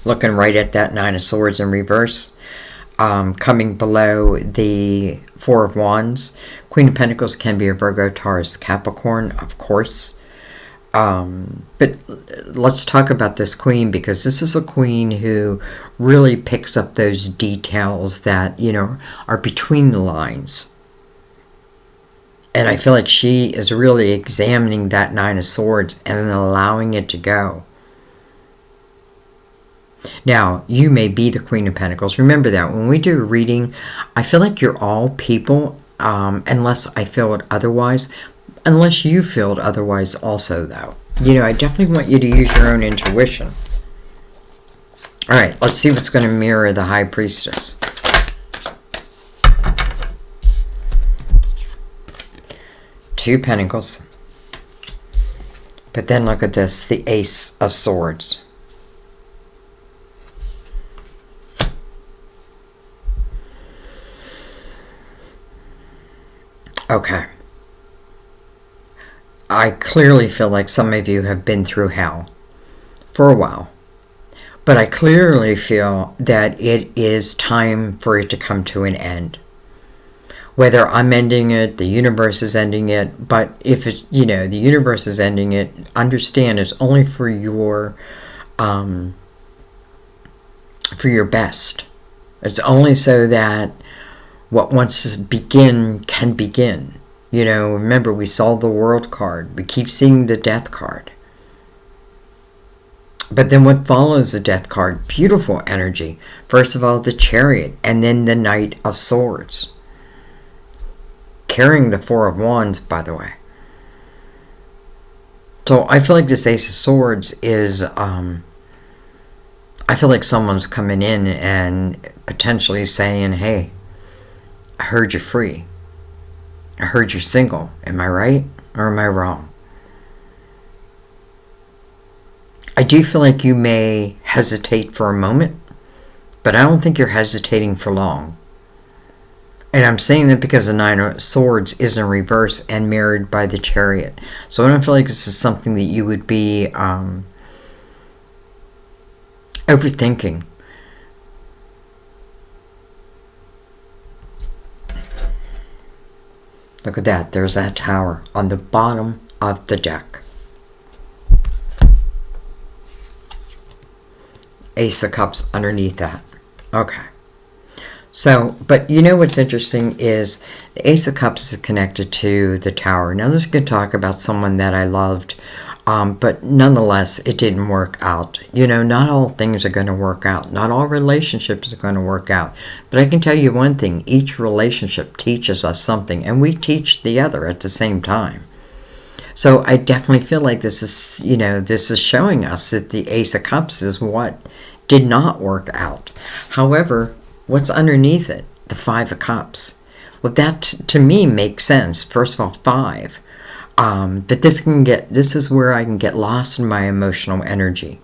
Looking right at that 9 of Swords in reverse. Coming below the 4 of Wands. Queen of Pentacles can be a Virgo, Taurus, Capricorn, of course. But let's talk about this queen, because this is a queen who really picks up those details that, are between the lines. And I feel like she is really examining that 9 of Swords and then allowing it to go. Now, you may be the Queen of Pentacles. Remember that when we do a reading, I feel like you're all people, unless I feel it otherwise. Unless you feel it otherwise also, though. I definitely want you to use your own intuition. All right, let's see what's going to mirror the High Priestess. Two Pentacles. But then look at this, the Ace of Swords. Okay. I clearly feel like some of you have been through hell for a while. But I clearly feel that it is time for it to come to an end. Whether I'm ending it, the universe is ending it, but if it's, the universe is ending it, understand it's only for your best. It's only so that what wants to begin can begin. Remember, we saw the World card. We keep seeing the Death card. But then what follows the Death card? Beautiful energy. First of all, the Chariot, and then the Knight of Swords. Carrying the Four of Wands, by the way. So I feel like this Ace of Swords is, I feel like someone's coming in and potentially saying, hey, I heard you're free. I heard you're single. Am I right or am I wrong? I do feel like you may hesitate for a moment, but I don't think you're hesitating for long. And I'm saying that because the Nine of Swords is in reverse and mirrored by the Chariot. So I don't feel like this is something that you would be overthinking. Look at that. There's that Tower on the bottom of the deck. Ace of Cups underneath that. Okay. So, but what's interesting is the Ace of Cups is connected to the Tower. Now, this could talk about someone that I loved, but nonetheless, it didn't work out. Not all things are going to work out. Not all relationships are going to work out. But I can tell you one thing. Each relationship teaches us something, and we teach the other at the same time. So I definitely feel like this is, this is showing us that the Ace of Cups is what did not work out. However, what's underneath it? The Five of Cups. Well, that to me makes sense. First of all, 5. But this is where I can get lost in my emotional energy.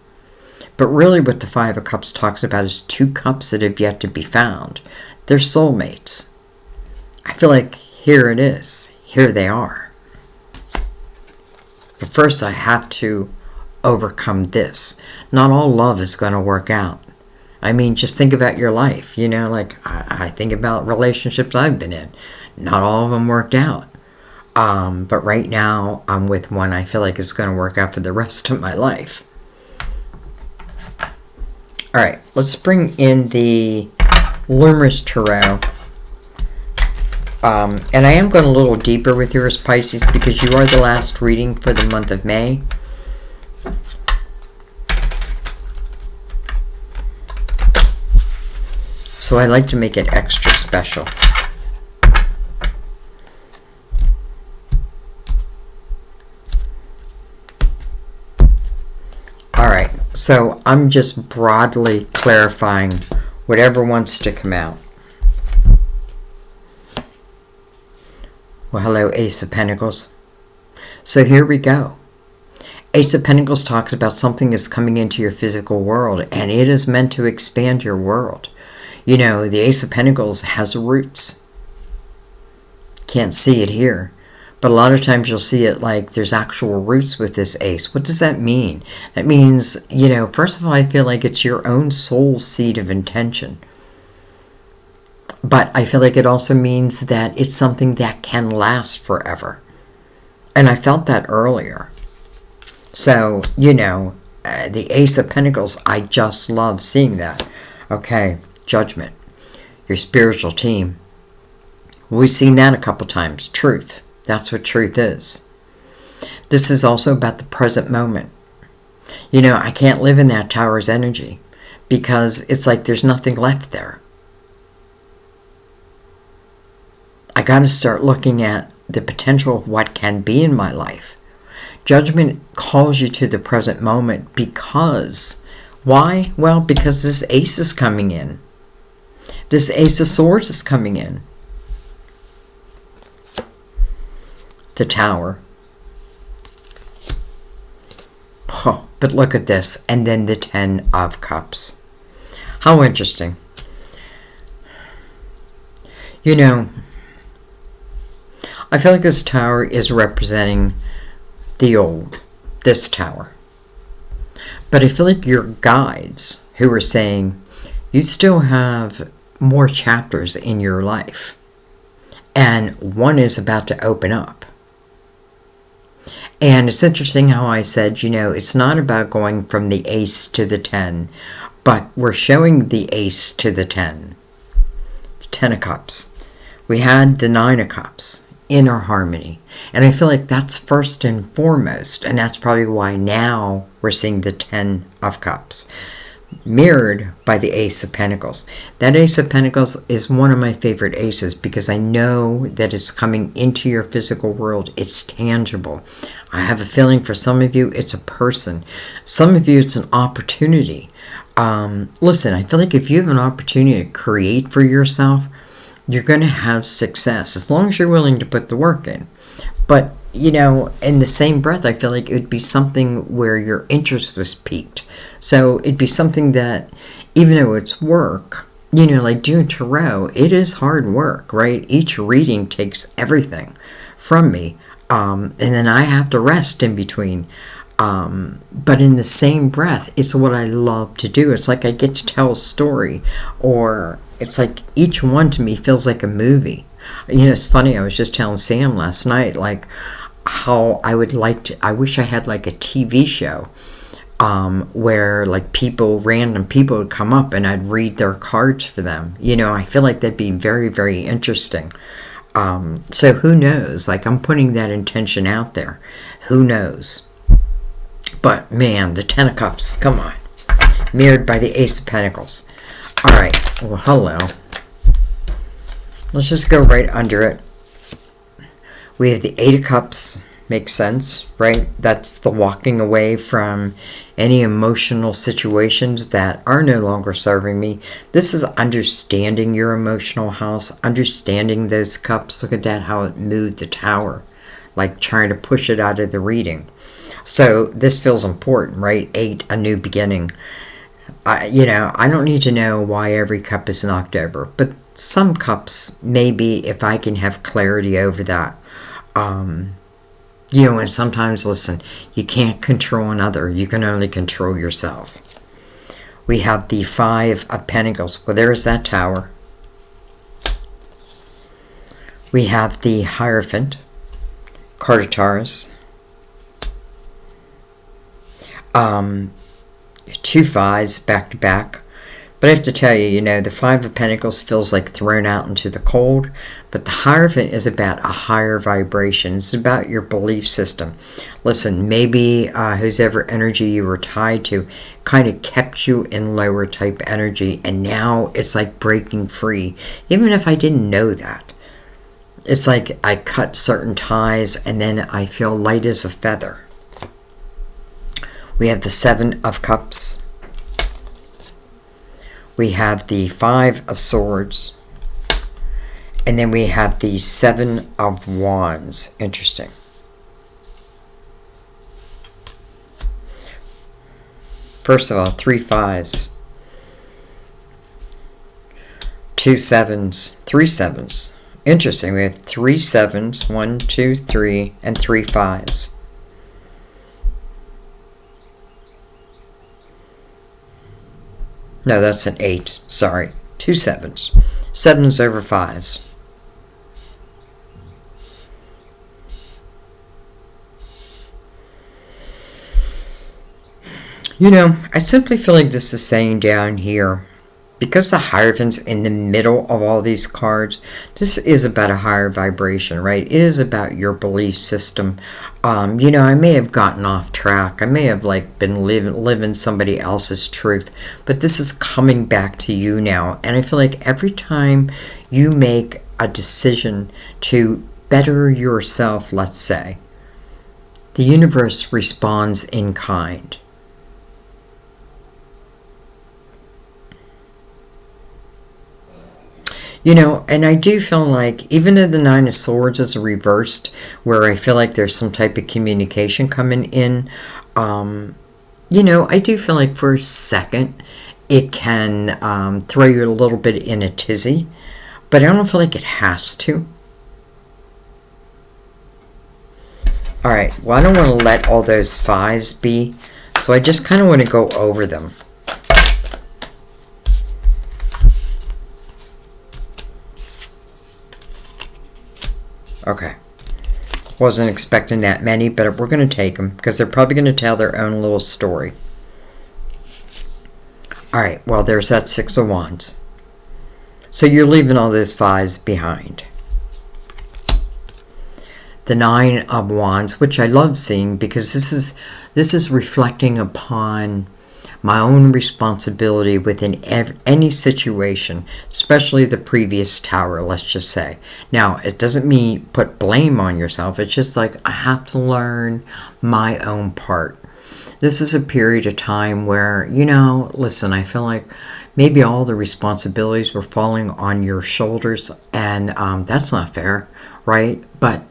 But really what the Five of Cups talks about is 2 cups that have yet to be found. They're soulmates. I feel like here it is. Here they are. But first I have to overcome this. Not all love is going to work out. I mean, just think about your life. Like I think about relationships I've been in. Not all of them worked out. But right now, I'm with one I feel like is going to work out for the rest of my life. All right, let's bring in the Luminous Tarot. And I am going a little deeper with yours, Pisces, because you are the last reading for the month of May. So I like to make it extra special. Alright, so I'm just broadly clarifying whatever wants to come out. Well, hello, Ace of Pentacles. So here we go. Ace of Pentacles talks about something that's coming into your physical world, and it is meant to expand your world. The Ace of Pentacles has roots. Can't see it here. But a lot of times you'll see it like there's actual roots with this ace. What does that mean? That means, first of all, I feel like it's your own soul seed of intention. But I feel like it also means that it's something that can last forever. And I felt that earlier. So, the Ace of Pentacles, I just love seeing that. Okay, Judgment. Your spiritual team. We've seen that a couple times. Truth. That's what truth is. This is also about the present moment. I can't live in that Tower's energy because it's like there's nothing left there. I got to start looking at the potential of what can be in my life. Judgment calls you to the present moment because, why? Well, because this Ace is coming in. This Ace of Swords is coming in. The Tower. Oh, but look at this. And then the 10 of Cups. How interesting. You know, I feel like this Tower is representing the old, this Tower. But I feel like your guides who are saying you still have more chapters in your life. And one is about to open up. And it's interesting how I said, you know, it's not about going from the Ace to the 10, but we're showing the Ace to the 10. It's 10 of Cups. We had the 9 of Cups, inner harmony. And I feel like that's first and foremost. And that's probably why now we're seeing the 10 of Cups, mirrored by the Ace of Pentacles. That Ace of Pentacles is one of my favorite aces because I know that it's coming into your physical world. It's tangible. I have a feeling for some of you it's a person. Some of you it's an opportunity. Listen, I feel like if you have an opportunity to create for yourself, you're going to have success as long as you're willing to put the work in. But, you know, in the same breath, I feel like it would be something where your interest was piqued. So it'd be something that, even though it's work, you know, like doing tarot, it is hard work, right? Each reading takes everything from me. And then I have to rest in between. But in the same breath, it's what I love to do. It's like I get to tell a story, or it's like each one to me feels like a movie. You know, it's funny, I was just telling Sam last night, like, how I would like to, I wish I had like a TV show where like random people would come up and I'd read their cards for them. You know, I feel like that'd be very, very interesting. So who knows? Like, I'm putting that intention out there. Who knows? But man, the 10 of Cups, come on. Mirrored by the Ace of Pentacles. All right, well, hello. Let's just go right under it. We have the 8 of Cups. Makes sense, right? That's the walking away from any emotional situations that are no longer serving me. This is understanding your emotional house, understanding those cups. Look at that, how it moved the Tower, like trying to push it out of the reading. So this feels important, right? 8, a new beginning. You know, I don't need to know why every cup is knocked over, but some cups, maybe if I can have clarity over that. You know, and sometimes, listen, you can't control another. You can only control yourself. We have the 5 of Pentacles. Well, there's that Tower. We have the Hierophant, card of Taurus. 2 5s back to back. But I have to tell you, you know, the 5 of Pentacles feels like thrown out into the cold. But the Hierophant is about a higher vibration. It's about your belief system. Listen, maybe whoever energy you were tied to kind of kept you in lower type energy. And now it's like breaking free. Even if I didn't know that. It's like I cut certain ties and then I feel light as a feather. We have the 7 of Cups. We have the 5 of Swords. And then we have the 7 of Wands. Interesting. First of all, 3 5s. 2 7s. 3 7s. Interesting. We have 3 7s. 1, 2, 3. And 3 5s. No, that's an 8. Sorry. 2 7s. 7s over 5s. You know, I simply feel like this is saying down here, because the Hierophant's in the middle of all these cards, this is about a higher vibration, right? It is about your belief system. You know, I may have gotten off track. I may have like been living somebody else's truth, but this is coming back to you now. And I feel like every time you make a decision to better yourself, let's say, The universe responds in kind. You know, and I do feel like, even though the Nine of Swords is reversed, where I feel like there's some type of communication coming in, you know, I do feel like for a second it can throw you a little bit in a tizzy, but I don't feel like it has to. All right, well, I don't want to let all those fives be, so I just kind of want to go over them. Okay. Wasn't expecting that many, but we're going to take them because they're probably going to tell their own little story. All right, well, there's that Six of Wands. So you're leaving all those fives behind. The Nine of Wands, which I love seeing because this is reflecting upon my own responsibility within any situation, especially the previous tower, let's just say. Now, it doesn't mean put blame on yourself. It's just like, I have to learn my own part. This is a period of time where, you know, listen, I feel like maybe all the responsibilities were falling on your shoulders, and that's not fair, right? But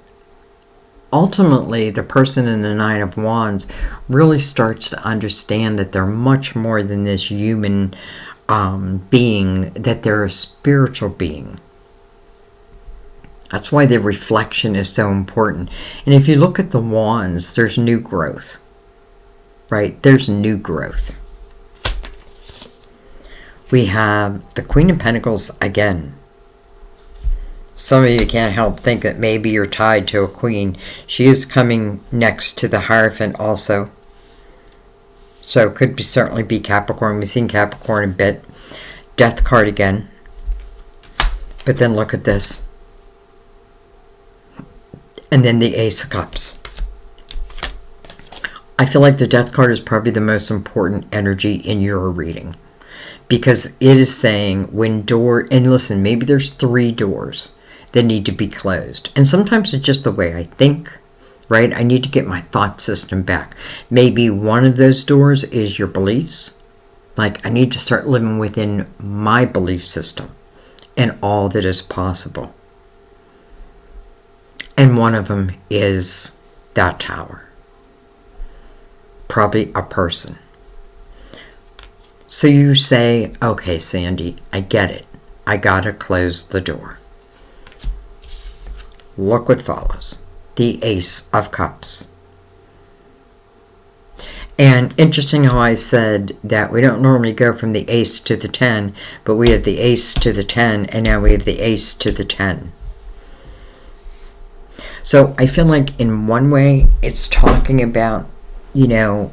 ultimately, the person in the Nine of Wands really starts to understand that they're much more than this human being, that they're a spiritual being. That's why the reflection is so important. And if you look at the wands, there's new growth, right? There's new growth. We have the Queen of Pentacles again. Some of you can't help think that maybe you're tied to a queen. She is coming next to the Hierophant also. So it could certainly be Capricorn. We've seen Capricorn a bit. Death card again. But then look at this. And then the Ace of Cups. I feel like the Death card is probably the most important energy in your reading. Because it is saying when and listen, maybe there's 3 doors that need to be closed. And sometimes it's just the way I think, right? I need to get my thought system back. Maybe one of those doors is your beliefs. Like, I need to start living within my belief system and all that is possible. And one of them is that tower. Probably a person. So you say, okay, Sandy, I get it. I gotta close the door. Look what follows. The Ace of Cups. And interesting how I said that we don't normally go from the Ace to the 10, but we have the Ace to the 10, and now we have the Ace to the 10. So I feel like in one way, it's talking about, you know,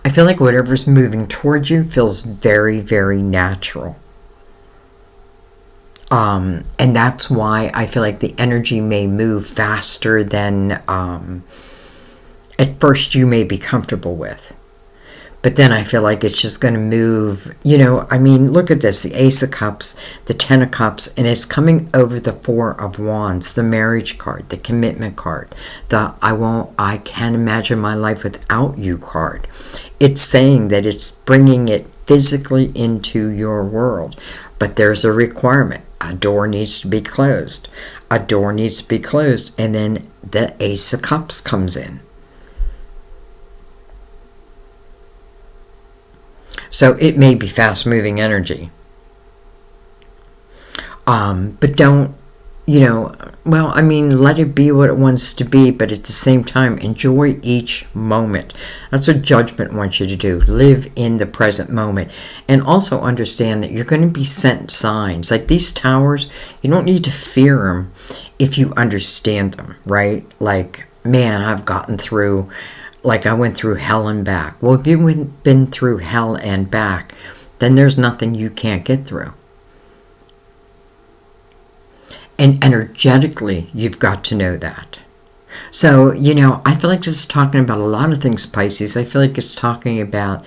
I feel like whatever's moving towards you feels very, very natural. And that's why I feel like the energy may move faster than at first you may be comfortable with. But then I feel like it's just going to move, you know, I mean, look at this, the Ace of Cups, the 10 of Cups, and it's coming over the 4 of Wands, the marriage card, the commitment card, the I can't imagine my life without you card. It's saying that it's bringing it physically into your world. But there's a requirement. A door needs to be closed. A door needs to be closed. And then the Ace of Cups comes in. So it may be fast-moving energy. But don't, you know, well, I mean, let it be what it wants to be, but at the same time, enjoy each moment. That's what Judgment wants you to do. Live in the present moment. And also understand that you're going to be sent signs. Like these towers, you don't need to fear them if you understand them, right? Like, man, I've gotten through, like I went through hell and back. Well, if you've been through hell and back, then there's nothing you can't get through. And energetically, you've got to know that. So, you know, I feel like this is talking about a lot of things, Pisces. I feel like it's talking about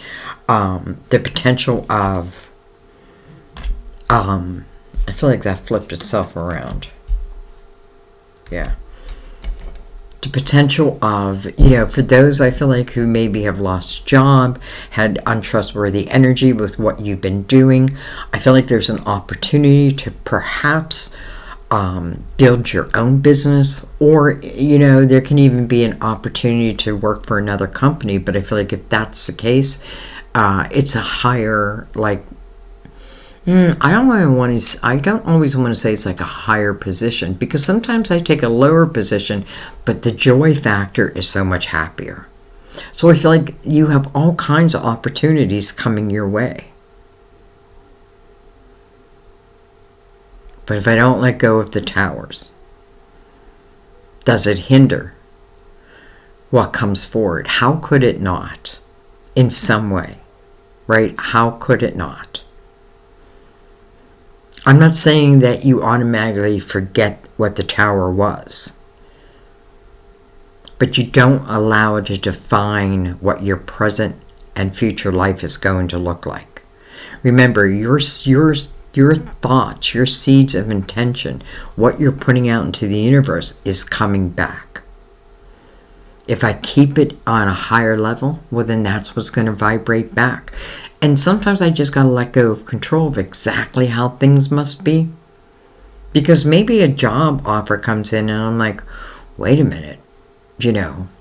the potential of, I feel like that flipped itself around. Yeah. The potential of, for those I feel like who maybe have lost a job, had untrustworthy energy with what you've been doing, I feel like there's an opportunity to perhaps build your own business, or, there can even be an opportunity to work for another company. But I feel like if that's the case, it's a higher, like, I don't always want to say it's like a higher position, because sometimes I take a lower position, but the joy factor is so much happier. So I feel like you have all kinds of opportunities coming your way. But if I don't let go of the towers, does it hinder what comes forward? How could it not? In some way, right? How could it not? I'm not saying that you automatically forget what the tower was, but you don't allow it to define what your present and future life is going to look like. Remember, your thoughts, your seeds of intention, what you're putting out into the universe is coming back. If I keep it on a higher level, well, then that's what's going to vibrate back. And sometimes I just got to let go of control of exactly how things must be. Because maybe a job offer comes in and I'm like, wait a minute,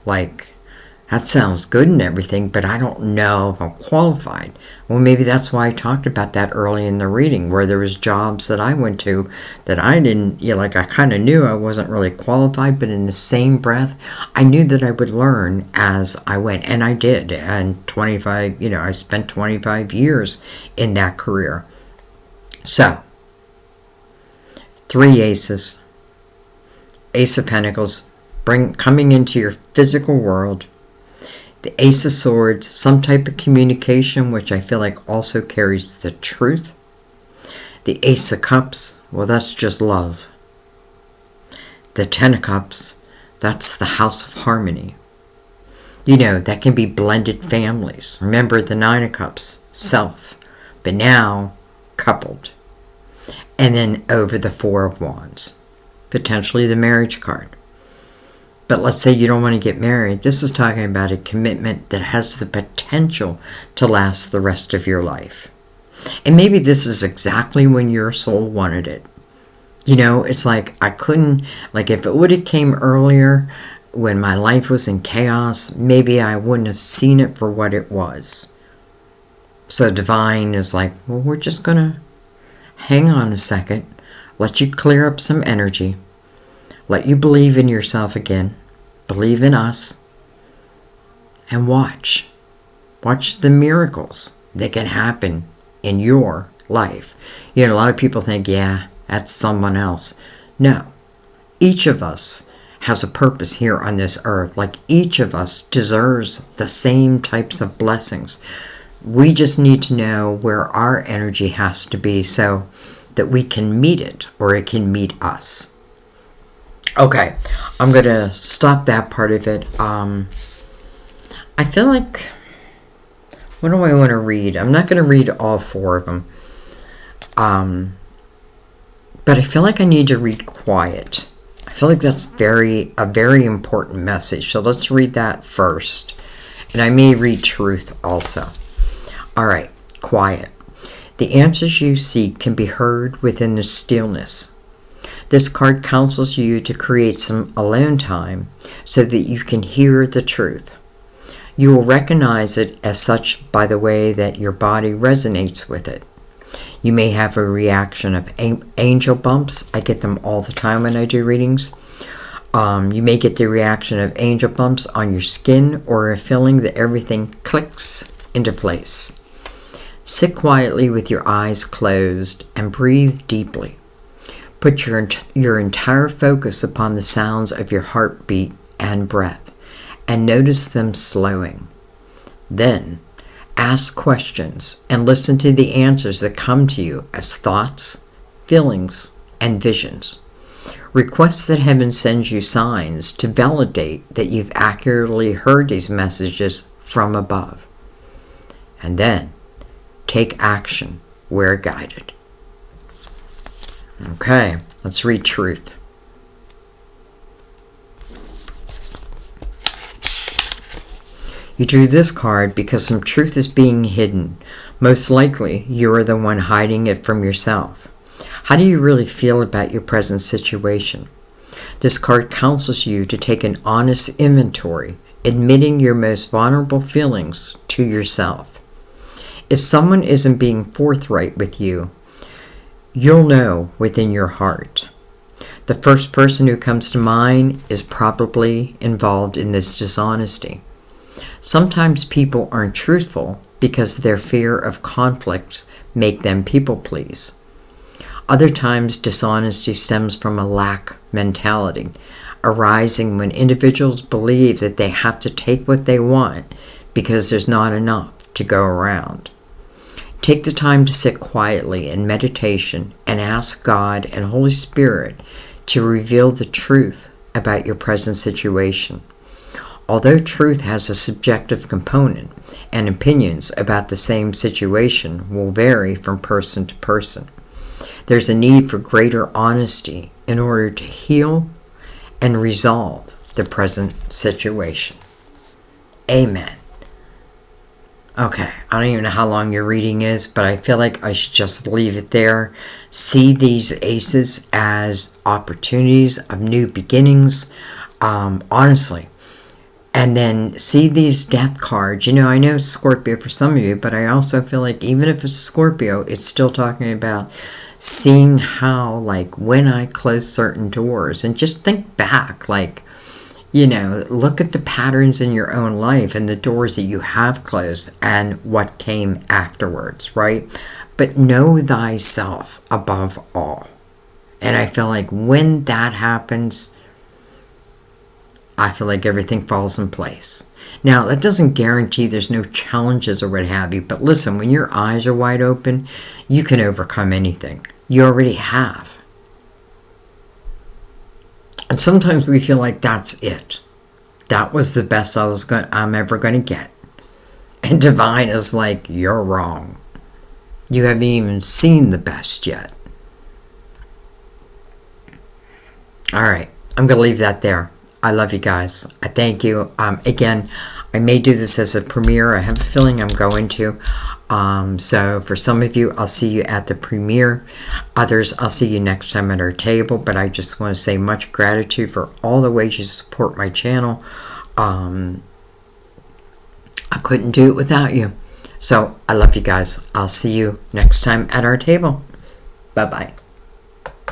like, that sounds good and everything, but I don't know if I'm qualified. Well, maybe that's why I talked about that early in the reading, where there was jobs that I went to that I didn't, I kind of knew I wasn't really qualified, but in the same breath, I knew that I would learn as I went, and I did. And I spent 25 years in that career. So, 3 aces, Ace of Pentacles, coming into your physical world. The Ace of Swords, some type of communication, which I feel like also carries the truth. The Ace of Cups, well, that's just love. The 10 of Cups, that's the house of harmony. That can be blended families. Remember the 9 of Cups, self, but now coupled. And then over the 4 of Wands, potentially the marriage card. But let's say you don't want to get married. This is talking about a commitment that has the potential to last the rest of your life. And maybe this is exactly when your soul wanted it. It's like I couldn't, like if it would have came earlier when my life was in chaos, maybe I wouldn't have seen it for what it was. So divine is like, well, we're just going to hang on a second, let you clear up some energy. Let you believe in yourself again. Believe in us. And watch. Watch the miracles that can happen in your life. A lot of people think, yeah, that's someone else. No. Each of us has a purpose here on this earth. Like each of us deserves the same types of blessings. We just need to know where our energy has to be so that we can meet it or it can meet us. Okay, I'm going to stop that part of it. I feel like, what do I want to read? I'm not going to read all 4 of them. But I feel like I need to read quiet. I feel like that's a very important message. So let's read that first. And I may read truth also. All right, quiet. The answers you seek can be heard within the stillness. This card counsels you to create some alone time so that you can hear the truth. You will recognize it as such by the way that your body resonates with it. You may have a reaction of angel bumps. I get them all the time when I do readings. You may get the reaction of angel bumps on your skin, or a feeling that everything clicks into place. Sit quietly with your eyes closed and breathe deeply. Put your entire focus upon the sounds of your heartbeat and breath, and notice them slowing. Then, ask questions and listen to the answers that come to you as thoughts, feelings, and visions. Request that heaven sends you signs to validate that you've accurately heard these messages from above. And then, take action where guided. Okay, let's read truth. You drew this card because some truth is being hidden. Most likely, you are the one hiding it from yourself. How do you really feel about your present situation? This card counsels you to take an honest inventory, admitting your most vulnerable feelings to yourself. If someone isn't being forthright with you, you'll know within your heart. The first person who comes to mind is probably involved in this dishonesty. Sometimes people aren't truthful because their fear of conflicts make them people please. Other times, dishonesty stems from a lack mentality, arising when individuals believe that they have to take what they want because there's not enough to go around. Take the time to sit quietly in meditation and ask God and Holy Spirit to reveal the truth about your present situation. Although truth has a subjective component, and opinions about the same situation will vary from person to person, there's a need for greater honesty in order to heal and resolve the present situation. Amen. Okay, I don't even know how long your reading is, but I feel like I should just leave it there. See these aces as opportunities of new beginnings, honestly. And then see these death cards. You know, I know Scorpio for some of you, but I also feel like even if it's Scorpio, it's still talking about seeing how, like, when I close certain doors. And just think back, like, you know, look at the patterns in your own life and the doors that you have closed and what came afterwards, right? But know thyself above all. And I feel like when that happens, I feel like everything falls in place. Now, that doesn't guarantee there's no challenges or what have you, but listen, when your eyes are wide open, you can overcome anything. You already have. And sometimes we feel like that's it. That was the best I'm ever going to get. And Divine is like, you're wrong. You haven't even seen the best yet. All right, I'm going to leave that there. I love you guys. I thank you. Again, I may do this as a premiere. I have a feeling I'm going to. So for some of you, I'll see you at the premiere. Others, I'll see you next time at our table. But I just want to say much gratitude for all the ways you support my channel. I couldn't do it without you. So I love you guys. I'll see you next time at our table. Bye-bye.